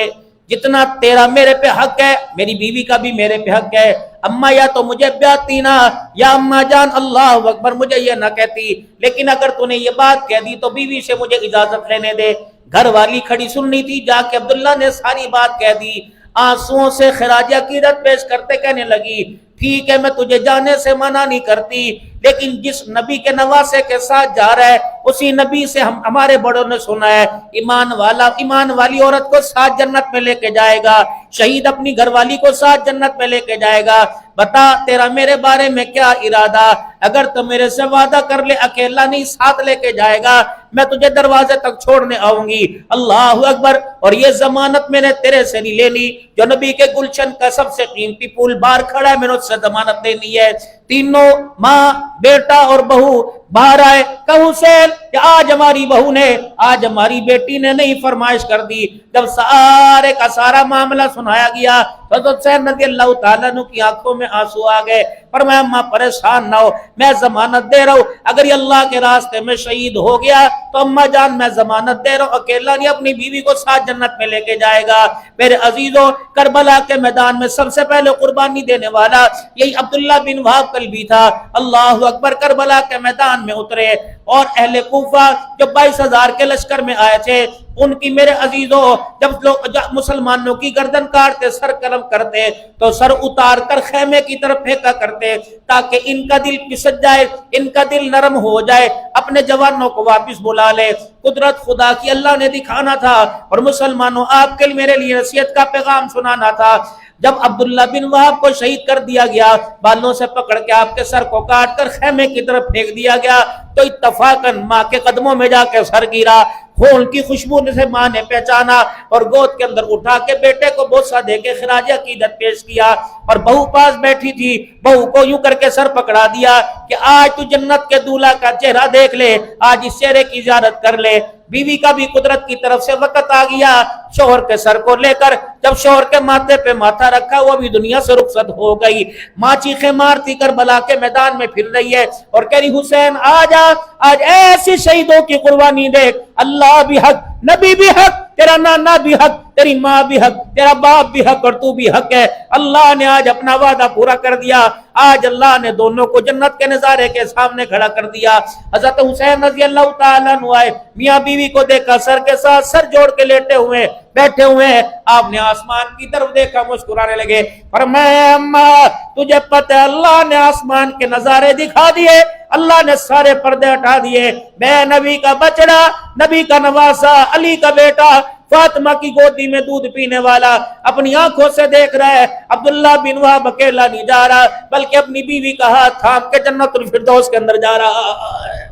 جتنا تیرا میرے پہ حق ہے میری بیوی کا بھی میرے پہ حق ہے. اما یا تو مجھے بیاتی نہ یا اما جان اللہ اکبر مجھے یہ نہ کہتی، لیکن اگر تو نے یہ بات کہہ دی تو بیوی سے مجھے اجازت لینے دے. گھر والی کھڑی سننی تھی، جا کے عبداللہ نے ساری بات کہہ دی. آنسوؤں سے خراج عقیدت پیش کرتے کہنے لگی ٹھیک ہے میں تجھے جانے سے منع نہیں کرتی، لیکن جس نبی کے نواسے کے ساتھ جا رہا ہے اسی نبی سے ہمارے بڑوں نے سنا ہے ایمان والی عورت کو ساتھ جنت میں لے کے جائے گا، شہید اپنی گھر والی کو ساتھ جنت میں لے کے جائے گا. بتا تیرا میرے بارے میں کیا ارادہ؟ اگر تو میرے سے وعدہ کر لے اکیلا نہیں ساتھ لے کے جائے گا میں تجھے دروازے تک چھوڑنے آؤں گی. اللہ اکبر. اور یہ ضمانت میں نے تیرے سے نہیں لینی، جو نبی کے گلشن کا سب سے قیمتی پھول باہر کھڑا ہے میں نے اس سے ضمانت لینی ہے. تینوں ماں بیٹا اور بہو باہر آئے. کہ حسین کہ آج ہماری بہو نے آج ہماری بیٹی نے نہیں فرمائش کر دی. جب سارے کا سارا معاملہ سنایا گیا حضرت حسین رضی اللہ تعالیٰ عنہ کی آنکھوں میں آنسو آ گئے. پر میں اماں پریشان نہ ہو، میں ضمانت دے رہا ہوں اگر یہ اللہ کے راستے میں شہید ہو گیا تو اماں جان میں ضمانت دے رہا ہوں اکیلا نہیں اپنی بیوی کو ساتھ جنت میں لے کے جائے گا. میرے عزیزوں کربلا کے میدان میں سب سے پہلے قربانی دینے والا یہی عبداللہ بن وہاب کلبی تھا. اللہ اکبر. کربلا کے میدان میں اترے اور اہل کوفہ جو 22,000 کے لشکر میں آئے تھے ان کی میرے عزیزوں جب لوگ مسلمانوں کی گردن کاٹتے سر قلم کرتے تو سر اتار کر خیمے کی طرف پھینکا کرتے تاکہ ان کا دل پسٹ جائے، ان کا دل نرم ہو جائے، اپنے جوانوں کو واپس بلا لے. قدرت خدا کی اللہ نے دکھانا تھا اور مسلمانوں آپ کے میرے لیے نصیحت کا پیغام سنانا تھا. جب عبداللہ بن وہاب کو شہید کر دیا گیا بالوں سے پکڑ کے آپ کے سر کو کاٹ کر خیمے کی طرف پھینک دیا گیا تو اتفاقاً ماں کے قدموں میں جا کے سر گرا. خون کی خوشبو سے ماں نے پہچانا اور گود کے اندر اٹھا کے بیٹے کو بوسہ دے کے خراج عقیدت پیش کیا. اور بہو پاس بیٹھی تھی، بہو کو یوں کر کے سر پکڑا دیا کہ آج تو جنت کے دولہا کا چہرہ دیکھ لے، آج اس چہرے کی زیارت کر لے. بیوی کا بھی قدرت کی طرف سے وقت آ گیا شوہر کے سر کو لے کر جب شوہر کے ماتھے پہ ماتھا رکھا وہ بھی دنیا سے رخصت ہو گئی. ماں چیخیں مارتی کربلا کے میدان میں پھر رہی ہے اور کہہ رہی حسین آجا، آج ایسی شہیدوں کی قربانی دیکھ. اللہ بھی حق، نبی بھی حق، تیرا نانا بھی حق، تیری ماں بھی حق، تیرا باپ بھی حق اور تو بھی حق ہے. اللہ نے آج اپنا وعدہ پورا کر دیا. آج اللہ نے دونوں کو جنت کے نظارے کے سامنے کھڑا کر دیا. حضرت حسین رضی اللہ تعالیٰ عنہ آئے، میاں بیوی کو دیکھا سر کے ساتھ سر جوڑ کے لیٹے ہوئے بیٹھے ہوئے ہیں. آپ نے آسمان کی طرف دیکھا مسکرانے لگے. فرمایا اماں تجھے پتہ ہے اللہ نے آسمان کے نظارے دکھا دیے، اللہ نے سارے پردے ہٹا دیے. میں نبی کا بچڑا، نبی کا نواسا، علی کا بیٹا، فاطمہ کی گودی میں دودھ پینے والا اپنی آنکھوں سے دیکھ رہا ہے عبداللہ بن وہاب اکیلا نہیں جا رہا بلکہ اپنی بیوی کا ہاتھ تھام کے جنت الفردوس کے اندر جا رہا ہے.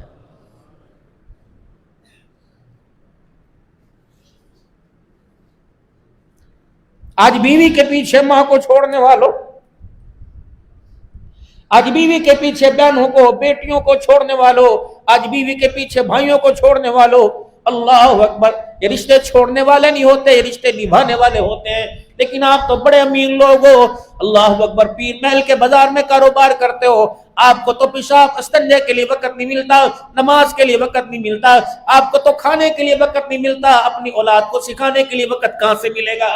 آج بیوی کے پیچھے ماں کو چھوڑنے والوں، آج بیوی کے پیچھے بہنوں کو بیٹیوں کو چھوڑنے والوں، آج بیوی کے پیچھے بھائیوں کو چھوڑنے والوں. اللہ اکبر. یہ رشتے چھوڑنے والے نہیں ہوتے، یہ رشتے نبھانے والے ہوتے ہیں. لیکن آپ تو بڑے امیر لوگ ہو. اللہ اکبر. پیر محل کے بازار میں کاروبار کرتے ہو، آپ کو تو پیشاب استنجے کے لیے وقت نہیں ملتا، نماز کے لیے وقت نہیں ملتا، آپ کو تو کھانے کے لیے وقت نہیں ملتا، اپنی اولاد کو سکھانے کے لیے وقت کہاں سے ملے گا؟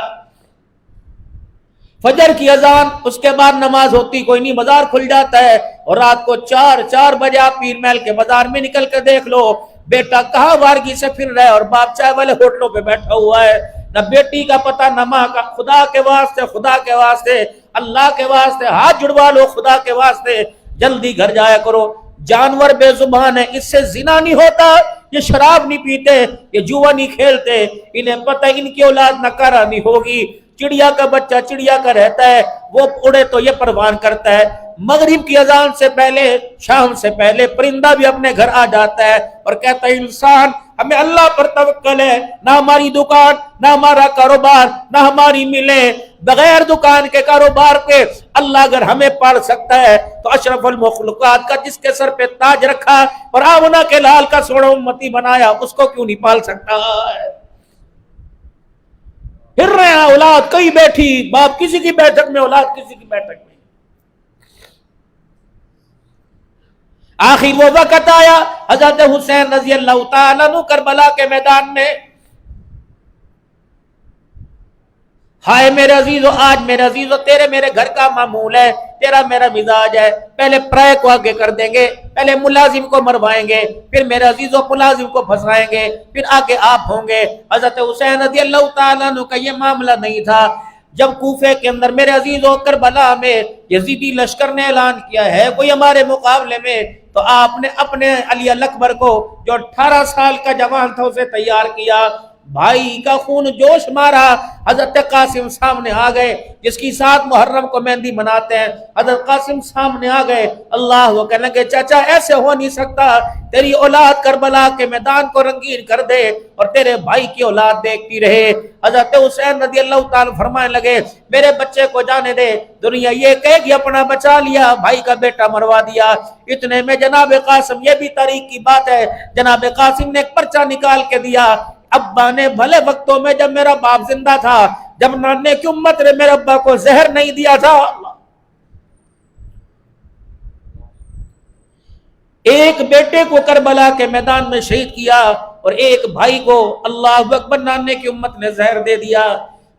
فجر کی اذان اس کے بعد نماز ہوتی کوئی نہیں، بازار کھل جاتا ہے اور رات کو 4 بجے آپ پیر محل کے بازار میں نکل کر دیکھ لو بیٹا کہاں وارگی سے پھر رہا ہے اور باپ چائے والے ہوٹلوں پہ بیٹھا ہوا ہے. نہ بیٹی کا پتہ نہ ماں کا. خدا کے واسطے، خدا کے واسطے، اللہ کے واسطے ہاتھ جڑوا لو، خدا کے واسطے جلدی گھر جایا کرو. جانور بے زبان ہے، اس سے زنا نہیں ہوتا، یہ شراب نہیں پیتے، یہ جوا نہیں کھیلتے، انہیں پتہ ان کی اولاد ناکارہ نہیں ہوگی. چڑیا کا بچہ چڑیا کا رہتا ہے، وہ اڑے تو یہ پروان کرتا ہے. مغرب کی اذان سے پہلے، شام سے پہلے پرندہ بھی اپنے گھر آ جاتا ہے اور کہتا ہے انسان ہمیں اللہ پر توکل ہے، نہ ہماری دکان، نہ ہمارا کاروبار، نہ ہماری ملیں، بغیر دکان کے کاروبار کے اللہ اگر ہمیں پال سکتا ہے تو اشرف المخلوقات کا جس کے سر پہ تاج رکھا اور آمنہ کے لال کا سوڑا امتی بنایا اس کو کیوں نہیں پال سکتا ہے؟ پھر رہے ہیں اولاد کئی بیٹھی، باپ کسی کی بیٹھک میں، اولاد کسی کی بیٹھک میں. آخر وہ وقت آیا حضرت حسین رضی اللہ تعالیٰ عنہ کربلا کے میدان میں ہائے میرے عزیزو، آج میرے عزیزو تیرے میرے گھر کا معمول ہے، تیرا میرا مزاج ہے، پہلے پرائے کو آگے کر دیں گے، پہلے ملازم کو مروائیں گے، پھر میرے عزیزو ملازم کو پھنسائیں گے، پھر آگے آپ ہوں گے۔ حضرت حسین رضی اللہ تعالیٰ عنہ کا یہ معاملہ نہیں تھا۔ جب کوفے کے اندر میرے عزیزو کربلا میں یزیدی لشکر نے اعلان کیا ہے کوئی ہمارے مقابلے میں، تو آپ نے اپنے علی الاکبر کو جو 18 سال کا جوان تھا اسے تیار کیا، بھائی کا خون جوش مارا، حضرت قاسم سامنے آ گئے، جس کی 7 محرم کو مہندی مناتے ہیں، حضرت قاسم سامنے آ گئے، اللہ وہ کہنے لگے چچا ایسے ہو نہیں سکتا، تیری اولاد کربلا کے میدان کو رنگین کر دے اور تیرے بھائی کی اولاد دیکھتی رہے۔ حضرت حسین رضی اللہ تعالیٰ فرمانے لگے میرے بچے کو جانے دے، دنیا یہ کہے گی اپنا بچا لیا، بھائی کا بیٹا مروا دیا۔ اتنے میں جناب قاسم، یہ بھی تاریخ کی بات ہے، جناب قاسم نے ایک پرچہ نکال کے دیا، ابا نے بھلے وقتوں میں جب میرا باپ زندہ تھا، جب نانے کی امت نے میرے ابا کو زہر نہیں دیا تھا، ایک بیٹے کو کربلا کے میدان میں شہید کیا اور ایک بھائی کو اللہ اکبر نانے کی امت نے زہر دے دیا۔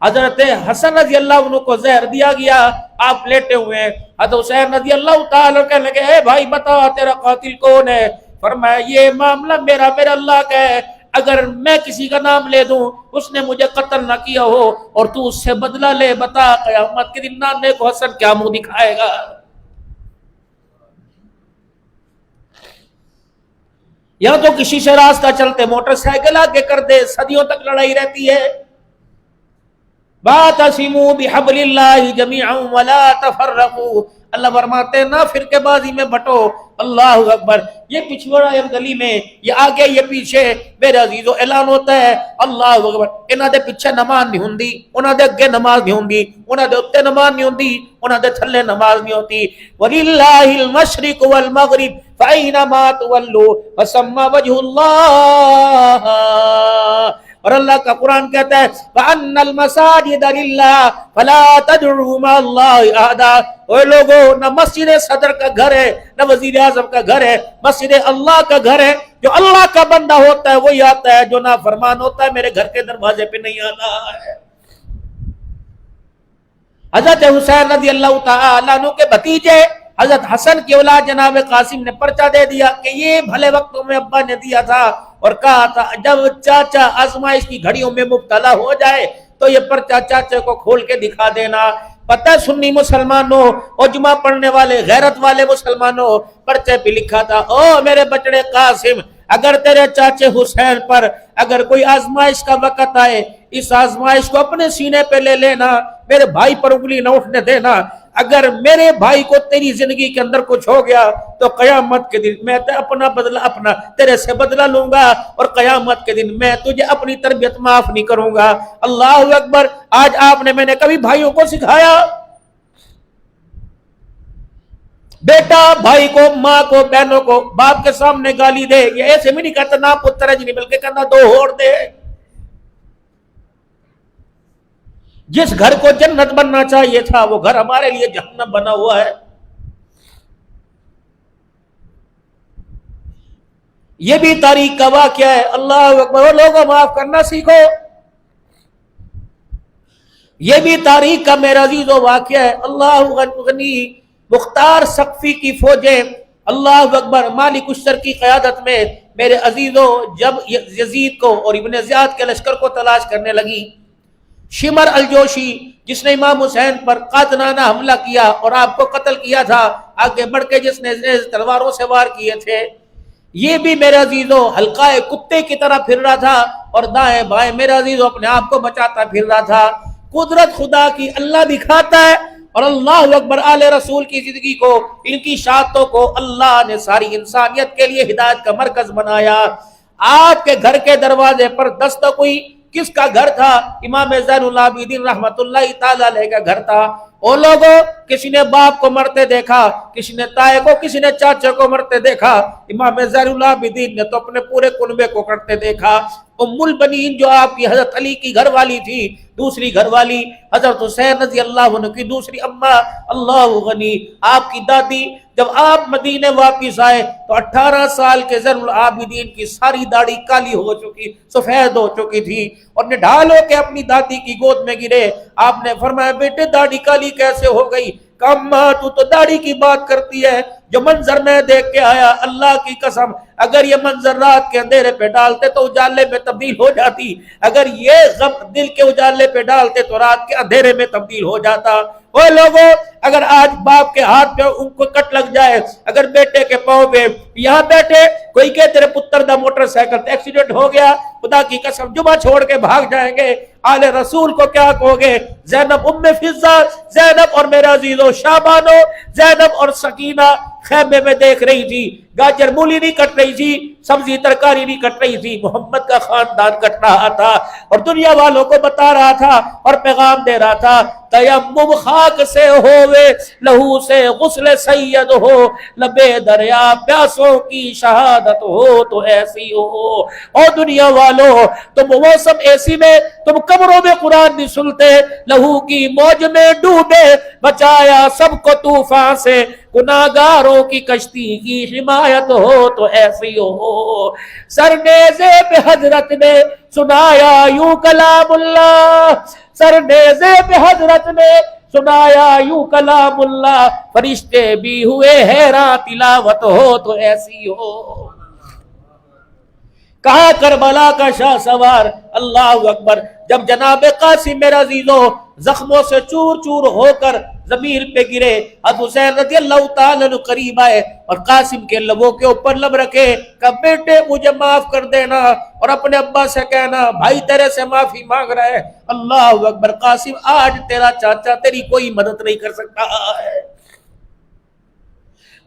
حضرت حسن رضی اللہ عنہ کو زہر دیا گیا، آپ لیٹے ہوئے ہیں، حضرت حسین رضی اللہ تعالیٰ کہنے لگے اے بھائی بتا تیرا قاتل کون ہے؟ فرمایا یہ معاملہ میرا اللہ کا ہے، اگر میں کسی کا نام لے دوں اس نے مجھے قتل نہ کیا ہو اور تو اس سے بدلہ لے، بتا قیامت کے دن نانے کو حسن کیا منہ دکھائے گا؟ یا تو کسی سے راستہ چلتے موٹر سائیکل آگے کر دے، صدیوں تک لڑائی رہتی ہے۔ بَاعْتَصِمُوا بِحَبْلِ اللَّهِ جَمِيعًا وَلَا تَفَرَّقُوا، اللہ فرماتے ہیں نہ فرقے بازی میں بٹو۔ اللہ اکبر، یہ پچھوڑا ہے گلی میں، یہ آگے یہ پیچھے، میرے عزیزو اعلان ہوتا ہے اللہ اکبر، انہاں دے پیچھے نماز نہیں ہوندی، انہاں دے اگے نماز نہیں ہوندی، انہاں دے اتے نماز نہیں ہوندی، انہاں دے تھلے نماز نہیں ہوتی۔ وَلِلَّهِ الْمَشْرِقُ وَالْمَغْرِبُ فَأَيْنَمَا تُوَلُّوا فَثَمَّ وَجْهُ اللَّهِ، اور اللہ کا قرآن کہتا ہے وَأَنَّ الْمَسَاجِدَ لِلَّهِ فَلَا تَدْعُوا مَعَ اللَّهِ أَحَدًا، اے لوگوں نہ مسجد صدر کا گھر ہے نہ وزیر اعظم کا گھر ہے، مسجد اللہ کا گھر ہے، جو اللہ کا بندہ ہوتا ہے وہی آتا ہے، جو نافرمان ہوتا ہے میرے گھر کے دروازے پہ نہیں آتا ہے۔ حضرت حسین رضی اللہ تعالیٰ عنہ کے بھتیجے حضرت حسن کی اولاد جناب قاسم نے پرچہ دے دیا کہ یہ بھلے وقتوں میں ابا نے دیا تھا اور کہا تھا جب چاچا آزمائش کی گھڑیوں میں مبتلا ہو جائے تو یہ پرچہ چاچے کو کھول کے دکھا دینا۔ پتہ سنی مسلمانوں اور جمعہ پڑھنے والے غیرت والے مسلمانوں، پرچے پہ لکھا تھا او میرے بچڑے قاسم، اگر تیرے چاچے حسین پر اگر کوئی آزمائش کا وقت آئے اس آزمائش کو اپنے سینے پہ لے لینا، میرے بھائی پر انگلی نہ اٹھنے دینا، اگر میرے بھائی کو تیری زندگی کے اندر کچھ ہو گیا تو قیامت کے دن میں اپنا بدلہ تیرے سے بدلہ لوں گا اور قیامت کے دن میں تجھے اپنی تربیت معاف نہیں کروں گا۔ اللہ اکبر، آج آپ نے میں نے کبھی بھائیوں کو سکھایا بیٹا بھائی کو، ماں کو، بہنوں کو باپ کے سامنے گالی دے، یہ ایسے بھی نہیں کہتا نہ پتر ہے جی نہیں، بلکہ کہنا دو ہور دے۔ جس گھر کو جنت بننا چاہیے تھا وہ گھر ہمارے لیے جہنم بنا ہوا ہے۔ یہ بھی تاریخ کا واقعہ ہے۔ اللہ اکبر، لوگوں معاف کرنا سیکھو۔ یہ بھی تاریخ کا میرا عزیزو واقعہ ہے۔ اللہ غنی مختار سقفی کی فوجیں اللہ اکبر مالک اشتر کی قیادت میں میرے عزیزو جب یزید کو اور ابن زیاد کے لشکر کو تلاش کرنے لگی، شمر الجوشی جس نے امام حسین پر قاتلانہ حملہ کیا اور آپ کو قتل کیا تھا، آگے بڑھ کے جس نے تلواروں سے وار کیے تھے، یہ بھی میرے عزیزو حلقہ کتے کی طرح پھر رہا تھا اور دائیں بائیں میرے عزیزو اپنے آپ کو بچاتا پھر رہا تھا۔ قدرت خدا کی اللہ دکھاتا ہے اور اللہ اکبر، آل رسول کی زندگی کو، ان کی شہادتوں کو اللہ نے ساری انسانیت کے لیے ہدایت کا مرکز بنایا۔ آپ کے گھر کے دروازے پر دستک ہوئی، کس کا گھر تھا؟ امام زین العابدین رحمت اللہ تعالی علیہ کا گھر تھا۔ او لوگوں، کسی نے باپ کو مرتے دیکھا، کسی نے تائے کو، کسی نے چاچے کو مرتے دیکھا، امام زین العابدین نے تو اپنے پورے کنبے کو کرتے دیکھا۔ ام البنین جو آپ کی حضرت علی کی گھر والی تھی، دوسری گھر والی حضرت حسین رضی اللہ عنہ کی دوسری اماں اللہ غنی، آپ کی دادی، جب آپ مدینے واپس آئے تو 18 سال کے زین العابدین کی ساری داڑھی کالی ہو چکی، سفید ہو چکی تھی، اور نڈھال ہو کے اپنی دادی کی گود میں گرے۔ آپ نے فرمایا بیٹے داڑھی کالی کیسے ہو گئی؟ کہا تو داڑھی کی بات کرتی ہے، جو منظر میں دیکھ کے آیا اللہ کی قسم اگر یہ منظر رات کے اندھیرے پہ ڈالتے تو اجالے میں تبدیل ہو جاتی، اگر یہ غم دل کے اجالے پہ ڈالتے تو رات کے اندھیرے میں تبدیل ہو جاتا۔ وہ لوگوں اگر آج باپ کے ہاتھ پہ ان کو کٹ لگ جائے، اگر بیٹے کے پاؤں پہ یہاں بیٹھے کوئی کہ تیرے پتر دا موٹر سائیکل ایکسیڈنٹ ہو گیا، خدا کی قسم جمعہ چھوڑ کے بھاگ جائیں گے، آل رسول کو کیا کہو گے؟ زینب ام فضہ، زینب اور میرا عزیزو شابانو، زینب اور سکینہ خیمے میں دیکھ رہی تھی، گاجر مولی نہیں کٹ رہی تھی، سبزی ترکاری نہیں کٹ رہی تھی، محمد کا خاندان کٹ رہا تھا اور دنیا والوں کو بتا رہا تھا اور پیغام دے رہا تھا تیمم خاک سے ہوئے لہو سے غسل سید ہو، لبے دریا پیاسوں کی شہادت ہو تو ایسی ہو۔ اور دنیا والوں تم موسم ایسی میں تم قبروں میں قرآن نہیں سنتے، لہو کی موج میں ڈوبے بچایا سب کو طوفان سے، گناہگاروں کی کشتی کی حمایت ہو تو ایسی ہو۔ سرنیزے پہ حضرت نے سنایا یوں کلام اللہ، سرنیزے پہ حضرت نے سنایا یوں کلام اللہ، فرشتے بھی ہوئے حیران تلاوت ہو تو ایسی ہو۔ کہا کربلا کا شاہ سوار اللہ اکبر، جب جناب قاسم میرا عزیزو زخموں سے چور چور ہو کر زمین پہ گرے، اب حسین رضی اللہ تعالیٰ عنہ قریب آئے اور قاسم کے لبوں کے اوپر لب رکھے، کہا بیٹے مجھے معاف کر دینا، اور اپنے ابا سے کہنا بھائی تیرے سے معافی مانگ رہا ہے۔ اللہ اکبر، قاسم آج تیرا چاچا تیری کوئی مدد نہیں کر سکتا ہے۔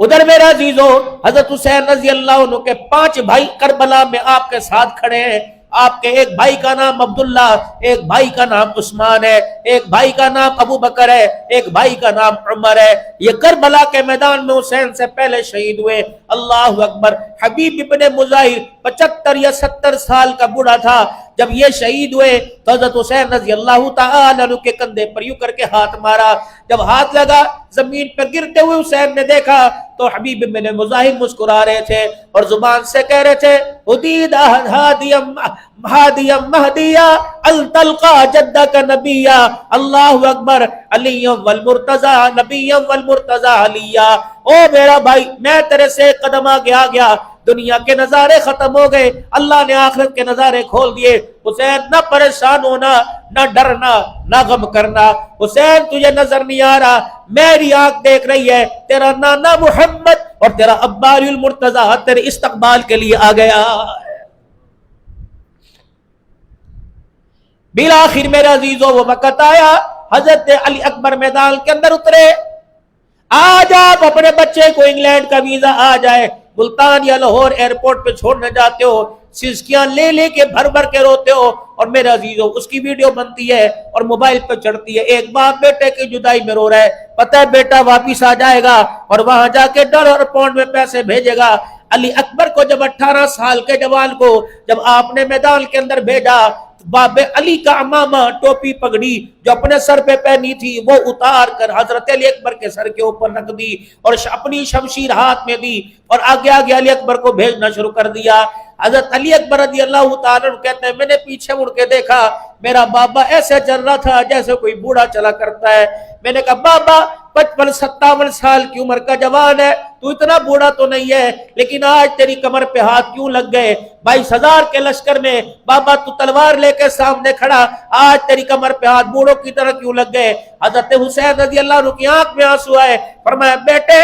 ادھر میرا عزیزو حضرت حسین رضی اللہ عنہ کے 5 بھائی کربلا میں آپ کے ساتھ کھڑے ہیں۔ آپ کے ایک بھائی کا نام عبداللہ، ایک بھائی کا نام عثمان ہے، ایک بھائی کا نام ابو بکر ہے، ایک بھائی کا نام عمر ہے۔ یہ کربلا کے میدان میں حسین سے پہلے شہید ہوئے۔ اللہ اکبر، حبیب ابن مظاہر 75 یا 70 سال کا بوڑھا تھا جب یہ شہید ہوئے تو حضرت حسین رضی اللہ تعالی عنہ کے کندھے پر یوں کر کے ہاتھ مارا، جب ہاتھ لگا زمین پر گرتے ہوئے حسین نے دیکھا تو حبیب ابن مظاہر مسکرا رہے تھے اور زبان سے کہہ رہے تھے حدید ہادیم مہدیہ التلقا جدک نبیہ، اللہ اکبر، علی والمرتضی نبی والمرتضی علیہ۔ او میرا بھائی میں تیرے سے قدم آگے آ گیا، دنیا کے نظارے ختم ہو گئے، اللہ نے آخرت کے نظارے کھول دیے۔ حسین نہ پریشان ہونا، نہ ڈرنا، نہ غم کرنا، حسین تجھے نظر نہیں آ رہا، میری آنکھ دیکھ رہی ہے، تیرا نانا محمد اور تیرا ابا علی المرتضی تیرے استقبال کے لیے آ گیا۔ بالآخر میرا عزیزو وہ وقت آیا، حضرت علی اکبر میدان کے اندر اترے۔ آج آپ اپنے بچے کو انگلینڈ کا ویزا آ جائے، ملتان یا لاہور ایئرپورٹ پہ چھوڑنے جاتے ہو، سسکیاں لے لے کے بھر بھر کے روتے ہو، اور میرا عزیزو اس کی ویڈیو بنتی ہے اور موبائل پہ چڑھتی ہے، ایک باپ بیٹے کی جدائی میں رو رہا ہے، پتہ ہے بیٹا واپس آ جائے گا اور وہاں جا کے ڈالر اور پاؤنڈ میں پیسے بھیجے گا۔ علی اکبر کو جب 18 سال کے جوان کو جب آپ نے میدان کے اندر بھیجا، باب علی کا امامہ ٹوپی پگڑی جو اپنے سر پہ پہنی تھی وہ اتار کر حضرت علی اکبر کے سر کے اوپر رکھ دی اور اپنی شمشیر ہاتھ میں دی اور آگے آگے علی اکبر کو بھیجنا شروع کر دیا۔ حضرت علی اکبر رضی اللہ تعالیٰ عنہ کہتے ہیں میں نے پیچھے مڑ کے دیکھا، میرا بابا ایسے چل رہا تھا جیسے کوئی بوڑھا چلا کرتا ہے۔ میں نے کہا بابا 55-57 سال کی عمر کا جوان ہے، تو اتنا بوڑھا تو نہیں ہے، لیکن آج تیری کمر پہ ہاتھ کیوں لگ گئے؟ 22,000 کے لشکر میں بابا تو تلوار لے کے سامنے کھڑا، آج تیری کمر پہ ہاتھ بوڑھوں کی طرح کیوں لگ گئے؟ حضرت حسین رضی اللہ عنہ کی آنکھ میں آنسو آئے، فرمایا بیٹے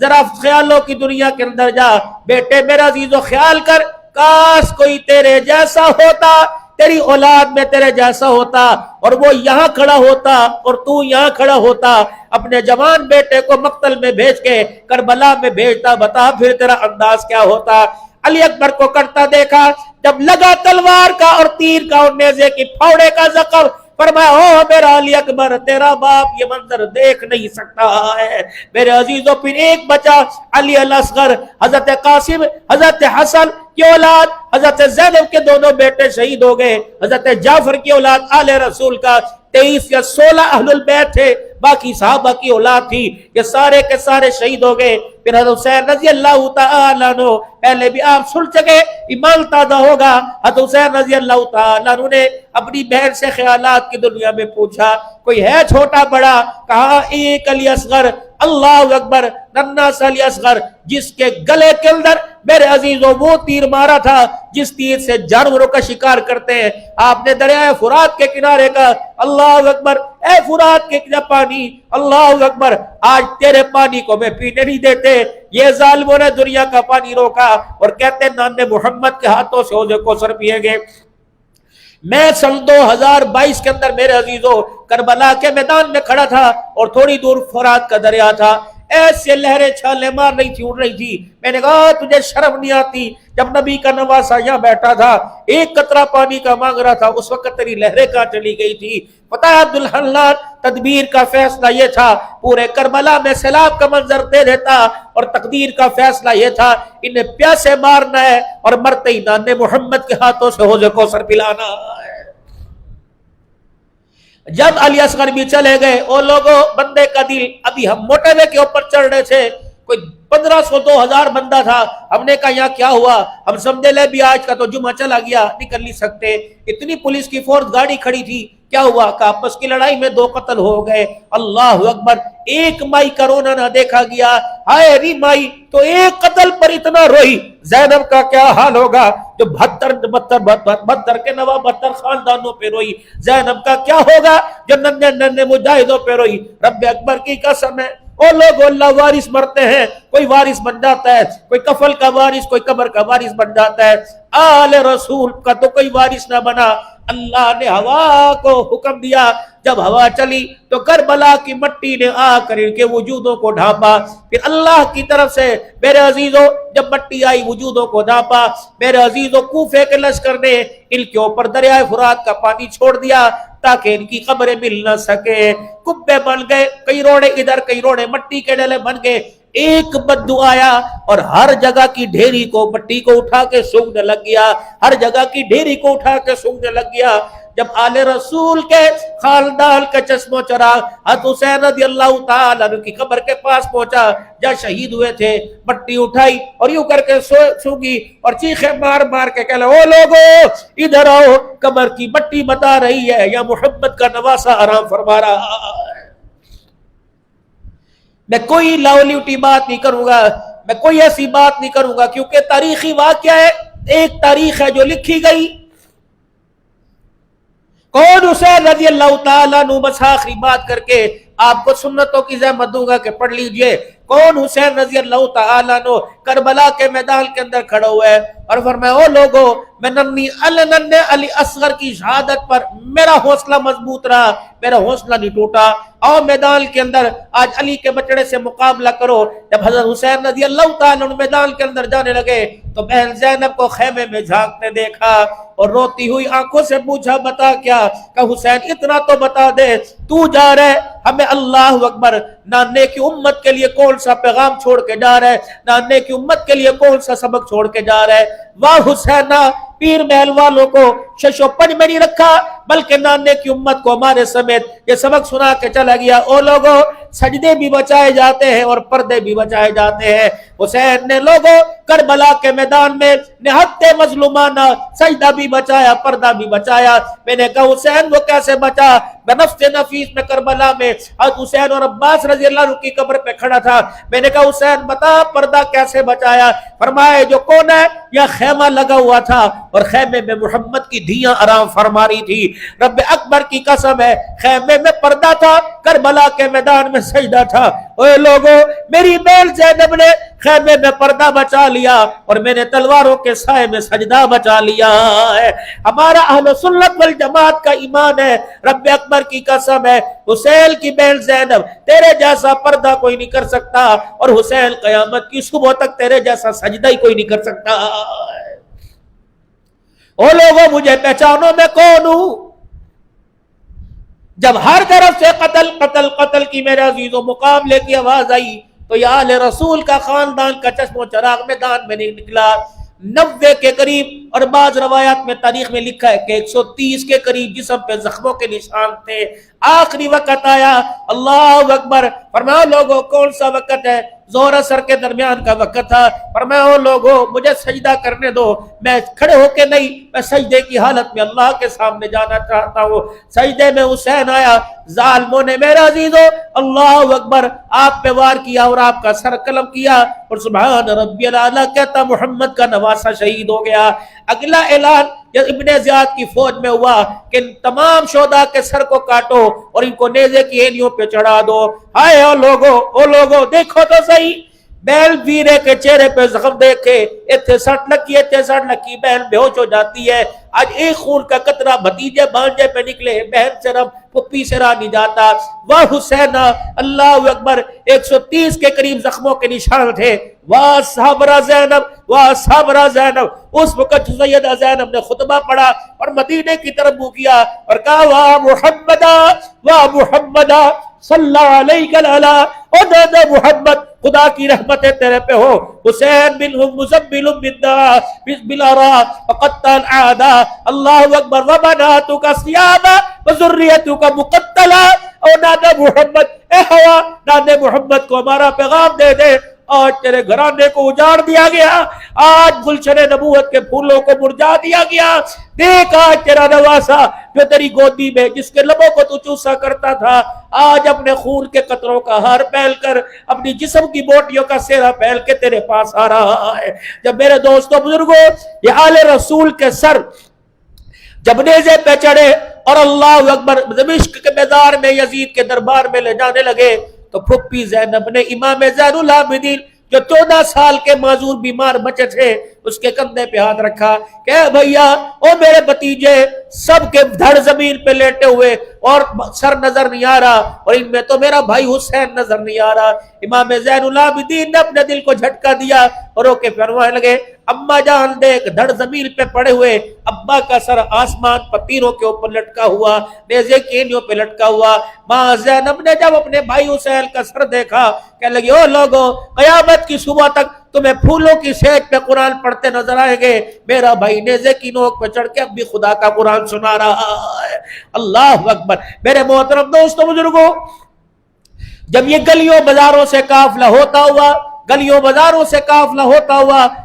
ذرا خیالوں کی دنیا کے اندر جا، بیٹے میرا عزیزو خیال کر، کاش کوئی تیرے جیسا ہوتا، تیری اولاد میں تیرے جیسا ہوتا اور وہ یہاں کھڑا ہوتا اور تو یہاں کھڑا ہوتا، اپنے جوان بیٹے کو مقتل میں بھیج کے کربلا میں بھیجتا، بتا پھر تیرا انداز کیا ہوتا۔ علی اکبر کو کرتا دیکھا، جب لگا تلوار کا اور تیر کا اور نیزے کی پھاوڑے کا زخم، فرمایا او میرا علی اکبر تیرا باپ یہ منظر دیکھ نہیں سکتا ہے۔ میرے عزیزوں پھر ایک بچا علی الاصغر، حضرت قاسم، حضرت حسن کی اولاد حضرت زینب کے دونوں بیٹے شہید ہو گئے، حضرت جعفر کی اولاد آل رسول کا 23 یا 16 اہل البیت تھے، باقی صحابہ کی اولاد تھی، یہ سارے کے سارے شہید ہو گئے۔ پھر حضرت حسین رضی اللہ تعالیٰ عنہ، پہلے بھی آپ سن چکے، ایمان تازہ ہوگا، حضرت حسین رضی اللہ تعالیٰ عنہ نے اپنی بہن سے خیالات کی دنیا میں پوچھا، کوئی ہے چھوٹا بڑا؟ کہا ایک علی اصغر، اللہ اکبر، ننھا سا علی اصغر، جس کے گلے کے اندر میرے عزیزوں وہ تیر مارا تھا جس تیر سے جانوروں کا شکار کرتے ہیں۔ آپ نے دریائے فرات کے کنارے کا، اللہ اکبر، اے فرات کے پانی، اللہ اکبر، آج تیرے پانی کو میں پینے نہیں دیتے، یہ ظالموں نے دنیا کا پانی روکا اور کہتے ہیں نام محمد کے ہاتھوں سے حوض کوثر پیے گے۔ میں سن 2022 کے اندر میرے عزیزوں کربلا کے میدان میں کھڑا تھا اور تھوڑی دور فرات کا دریا تھا، ایسے لہریں چھالیں مار رہی تھی، اڑ رہی تھی۔ میں نے کہا تجھے شرم نہیں آتی؟ جب نبی کا نواسا یہاں بیٹھا تھا، ایک قطرہ پانی کا مانگ رہا تھا، اس وقت تیری لہریں کہاں چلی گئی تھی؟ پتہ ہے عبدالحلال، تدبیر کا فیصلہ یہ تھا، پورے کربلا میں سیلاب کا منظر دے دیتا، اور تقدیر کا فیصلہ یہ تھا انہیں پیاسے مارنا ہے اور مرتے ہی نان محمد کے ہاتھوں سے حوض کوثر پلانا ہے۔ جب علی اصغر بھی چلے گئے، او لوگوں، بندے کا دل، ابھی ہم موٹر وے کے اوپر چڑھ رہے تھے، کوئی 1500 2000 بندہ تھا، ہم نے کہا یہاں کیا ہوا؟ ہم سمجھے لے بھی آج کا تو جمعہ چلا گیا، نکل نہیں سکتے، اتنی پولیس کی فورس گاڑی کھڑی تھی، کیا ہوا؟ کہ آپس کی لڑائی میں 2 قتل ہو گئے۔ اللہ اکبر، ایک مائی کرونا نہ دیکھا گیا، ہائے ری مائی تو ایک قتل پر اتنا روئی، زینب کا کیا حال ہوگا جو 72 کے نوا 72 خاندانوں پہ روئی؟ زینب کا کیا ہوگا جو ننھے مجاہدوں پہ روئی؟ رب اکبر کی قسم ہے، او لوگ اللہ وارث مرتے ہیں، کوئی وارث بن جاتا ہے، کوئی کفل کا وارث، کوئی قبر کا وارث بن جاتا ہے، آل رسول کا تو کوئی وارث نہ بنا۔ اللہ نے ہوا کو حکم دیا، جب ہوا چلی تو کربلا کی مٹی نے آ کر ان کے وجودوں کو ڈھانپا، پھر اللہ کی طرف سے میرے عزیزوں جب مٹی آئی وجودوں کو ڈھانپا، میرے عزیزوں کوفے کے لشکر نے ان کے اوپر دریائے فرات کا پانی چھوڑ دیا تاکہ ان کی قبریں مل نہ سکے، کبے بن گئے، کئی روڑے ادھر کئی روڑے مٹی کے ڈلے بن گئے، ایک بدو آیا اور ہر جگہ کی ڈھیری کو مٹی کو اٹھا کے سونگنے لگ گیا، ہر جگہ کی ڈھیری کو اٹھا کے سونگنے لگ گیا۔ جب آل رسول کے خاندان کا چشم و چراغ حضرت حسین رضی اللہ تعالیٰ عنہ کی قبر کے پاس پہنچا جہاں شہید ہوئے تھے، مٹی اٹھائی اور یوں کر کے سونگی اور چیخیں مار مار کے کہہ او لوگو ادھر آؤ، قبر کی مٹی بتا رہی ہے یا محمد کا نواسا آرام فرما رہا ہے۔ میں کوئی لاؤلیوٹی بات نہیں کروں گا، میں کوئی ایسی بات نہیں کروں گا، کیونکہ تاریخی واقعہ ہے، ایک تاریخ ہے جو لکھی گئی۔ کون حسین رضی اللہ تعالیٰ عنہ، بس آخری بات کر کے آپ کو سنتوں کی زحمت دوں گا کہ پڑھ لیجئے، کون حسین رضی اللہ تعالیٰ عنہ کربلا کے میدان کے اندر کھڑا ہوا ہے اور فرمایا او لوگو، میں ننھے علی اصغر کی شہادت پر میرا حوصلہ مضبوط رہا، میرا حوصلہ نہیں ٹوٹا، اور میدان کے اندر آج علی کے بچڑے سے مقابلہ کرو۔ جب حضرت حسین رضی اللہ تعالیٰ عنہ میدان کے اندر جانے لگے تو بہن زینب کو خیمے میں جھانکتے دیکھا اور روتی ہوئی آنکھوں سے پوچھا بتا کیا؟ کہ حسین اتنا تو بتا دے، تو جا رہے ہمیں اللہ اکبر نانے کی امت کے لیے کون سا پیغام چھوڑ کے جا رہا ہے، نانے کی امت کے لیے کون سا سبق چھوڑ کے جا رہا ہے؟ واہ حسینہ، پیر محل والوں کو شش و پنج میں نہیں رکھا بلکہ نانے کی امت کو ہمارے سمیت یہ سبق سنا کے چلا گیا۔ او لوگوں، سجدے بھی بچائے جاتے ہیں اور پردے بھی بچائے جاتے ہیں۔ حسین نے لوگوں کربلا کے میدان میں نہایت مظلومانہ سجدہ بھی بچایا، پردہ بھی بچایا۔ میں نے کہا حسین وہ کیسے بچا؟ بنفس نفیس میں کربلا میں حضرت حسین اور عباس رضی اللہ عنہ کی قبر پہ کھڑا تھا۔ میں نے کہا حسین بتا پردہ کیسے بچایا؟ فرمایا جو کون ہے، یا خیمہ لگا ہوا تھا اور خیمے میں محمد کی دھیاں آرام فرما رہی تھی۔ رب اکبر کی قسم ہے، خیمے میں پردہ تھا، کربلا کے میدان میں سجدہ تھا۔ اے لوگوں، میری بیل زینب نے خیمے میں پردہ بچا لیا اور میں نے تلواروں کے سائے میں سجدہ بچا لیا ہے۔ ہمارا اہل سنت والجماعت کا ایمان ہے، رب اکبر کی قسم ہے، حسین کی بیل زینب تیرے جیسا پردہ کوئی نہیں کر سکتا، اور حسین قیامت کی صبح تک تیرے جیسا سجدہ ہی کوئی نہیں کر سکتا۔ او لوگوں مجھے پہچانو میں کون ہوں؟ جب ہر طرف سے قتل قتل قتل کی میرے عزیزوں مقابلے کی آواز آئی تو یا آل رسول کا خاندان کا چشم و چراغ میدان میں نہیں نکلا۔ 90 کے قریب اور بعض روایات میں تاریخ میں لکھا ہے کہ 130 کے قریب جسم پہ زخموں کے نشان تھے. آخری وقت آیا, اللہ اکبر, فرمایا لوگوں کون سا وقت ہے؟ ظہر اثر کے درمیان کا وقت تھا. فرمایا او لوگوں مجھے سجدہ کرنے دو, میں کھڑے ہو کے نہیں, میں سجدے کی حالت میں اللہ کے سامنے جانا چاہتا ہوں. سجدے میں حسین آیا, ظالموں نے میرا عزیزو اللہ اکبر آپ پہ وار کیا اور آپ کا سر قلم کیا, اور سبحان ربی الاعلیٰ کہتا محمد کا نواسا شہید ہو گیا. اگلا اعلان ابن زیاد کی فوج میں ہوا کہ ان تمام شہداء کے سر کو کاٹو اور ان کو نیزے کی اینیوں پہ چڑھا دو. ہائے او لوگو دیکھو تو صحیح, بیل ویرے کے چہرے پہ زخم دیکھے, اتنے سٹ لکی, بہن بے ہوش ہو جاتی ہے. آج ایک خون کا قطرہ بھتیجے بھانجے پہ نکلے, بہن سے رب پھپھی سے راہ نہیں جاتا. واہ حسین اللہ اکبر, 130 کے قریب زخموں کے نشان تھے. واہ صابرہ زینب, اس وقت سیدہ زینب نے خطبہ پڑھا اور مدینے کی طرف منہ کیا اور کہا واہ محمدہ صلی اللہ علیہ وسلم, او دادا محمد خدا کی رحمتیں تیرے پہ ہو. حسین منہم مزمل بالآراء وقتل الاعداء, اللہ اکبر, وبناتک صیابا وذریتک مقتلا. او دادا محمد, اے ہوا دادا محمد کو ہمارا پیغام دے دے, آج تیرے گھرانے کو اجاڑ دیا گیا, آج گلشن نبوت کے پھولوں کو مرجھا دیا گیا. دیکھ آج تیرا نواسا جو تیری گودی میں جس کے لبوں کو تو چوسا کرتا تھا, آج اپنے خون کے قطروں کا ہار پہن کر, اپنی جسم کی بوٹیوں کا سیرا پہن کے تیرے پاس آ رہا ہے. جب میرے دوستوں بزرگوں یہ آل رسول کے سر جب نیزے پہ چڑھے اور اللہ اکبر دمشق کے میدان میں یزید کے دربار میں لے جانے لگے, تو پھپھی زینب نے امام زین العابدین جو 14 سال کے معذور بیمار بچے تھے اس کے کندھے پہ ہاتھ رکھا کہ بھیا او میرے بتیجے, سب کے دھڑ زمین پہ لیٹے ہوئے اور سر نظر نہیں آ رہا, اور ان میں تو میرا بھائی حسین نظر نہیں آ رہا. امام زین العابدین نے اپنے دل کو جھٹکا دیا اور رو کے فرمانے لگے, اما جان دیکھ دھڑ زمین پہ پڑے ہوئے ابا کا سر آسمان پتیروں کے اوپر لٹکا ہوا, نیزے کی اینیوں پہ لٹکا ہوا. ماں زینب نے جب اپنے بھائی حسین کا سر دیکھا کہنے لگی, او لوگوں قیامت کی صبح تک تمہیں پھولوں کی سیج پہ قرآن پڑھتے نظر آئیں گے, میرا بھائی نیزے کی نوک پہ چڑھ کے اب بھی خدا کا قرآن سنا رہا ہے. اللہ اکبر. میرے محترم دوستوں بزرگوں, جب یہ گلیوں بازاروں سے قافلہ ہوتا ہوا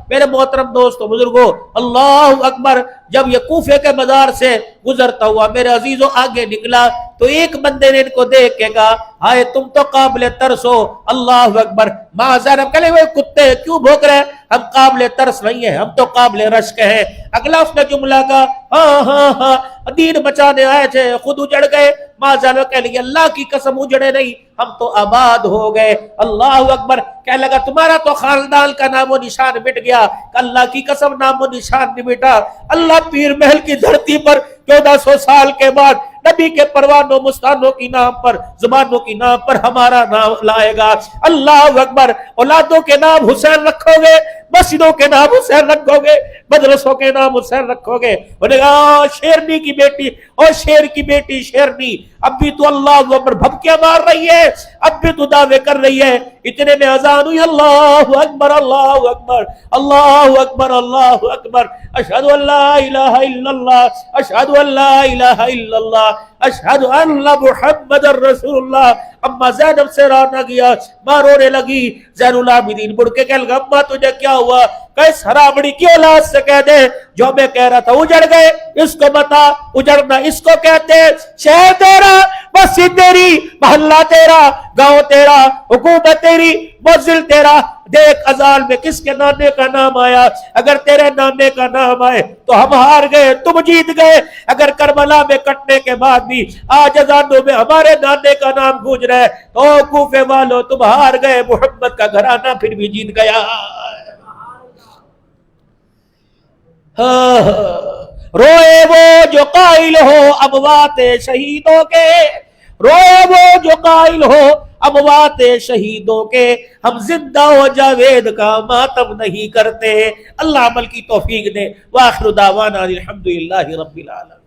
میرے محترم دوستوں بزرگوں, اللہ اکبر, جب یہ کوفے کے بازار سے گزرتا ہوا میرے عزیزوں آگے نکلا تو ایک بندے نے ان کو دیکھ کے کہا, ہائے تم تو قابل ترس ہو. اللہ اکبر. ماں زینب کہنے وہ کتے کیوں بھوک رہے, ہم قابل ترس نہیں ہیں, ہم تو قابل رشک ہیں. اگلا اس نے جملہ کہا, ہاں دین بچانے آئے تھے خود اجڑ گئے. ماں زینب کہنے لگی, اللہ کی قسم اجڑے نہیں, ہم تو آباد ہو گئے. اللہ اکبر. کہنے لگا تمہارا تو خاندان کا نام و نشان مٹ گیا. اللہ کی قسم نام و نشان نہیں مٹا. اللہ پیر محل کی دھرتی پر 1400 سال کے بعد نبی کے پروانوں مستانوں کی نام پر, زبانوں کی نام پر ہمارا نام لائے گا. اللہ اکبر. اولادوں کے نام حسین رکھو گے, مسجدوں کے نام حسین رکھو گے, مدرسوں کے نام حسین رکھو گے. انہوں نے کہا شیرنی کی بیٹی اور شیر کی بیٹی شیرنی, اب بھی تو اللہ اکبر بھبکیاں مار رہی ہے, اب بھی تو دعوے کر رہی ہے. اتنے میں اذان ہوئی, اللہ اکبر اللہ اکبر اللہ اکبر اللہ اکبر, اشہد ان لا الہ الا اللہ اشہد ان لا الہ الا اللہ اشہد ان محمد رسول اللہ. اما زینب سے رانا گیا, ماں رونے لگی. زین العابدین بڑھ کے کہنے لگا, اما تجھے کیا ہوا؟ کہ اس حرامڑی کی اولاد سے کہہ دے جو میں کہہ رہا تھا اجڑ گئے, اس کو بتا اجڑنا اس کو کہتے. شہر تیرا, مسجد تیری, محلہ تیرا, گاؤں تیرا, حکومت تیری, منزل تیرا. دیکھ اذان میں کس کے نانے کا نام آیا. اگر تیرے نانے کا نام آئے تو ہم ہار گئے, تم جیت گئے. اگر کربلا میں کٹنے کے بعد بھی آج اذانوں میں ہمارے نانے کا نام گونج رہا ہے تو کوفے والو تم ہار گئے, محمد کا گھرانہ پھر بھی جیت گیا. روئے وہ جو قائل ہو اموات شہیدوں کے, روئے وہ جو قائل ہو اموات شہیدوں کے, ہم زندہ و جاوید کا ماتم نہیں کرتے. اللہ عمل کی توفیق دے. وآخر دعوانا الحمدللہ رب العالمین.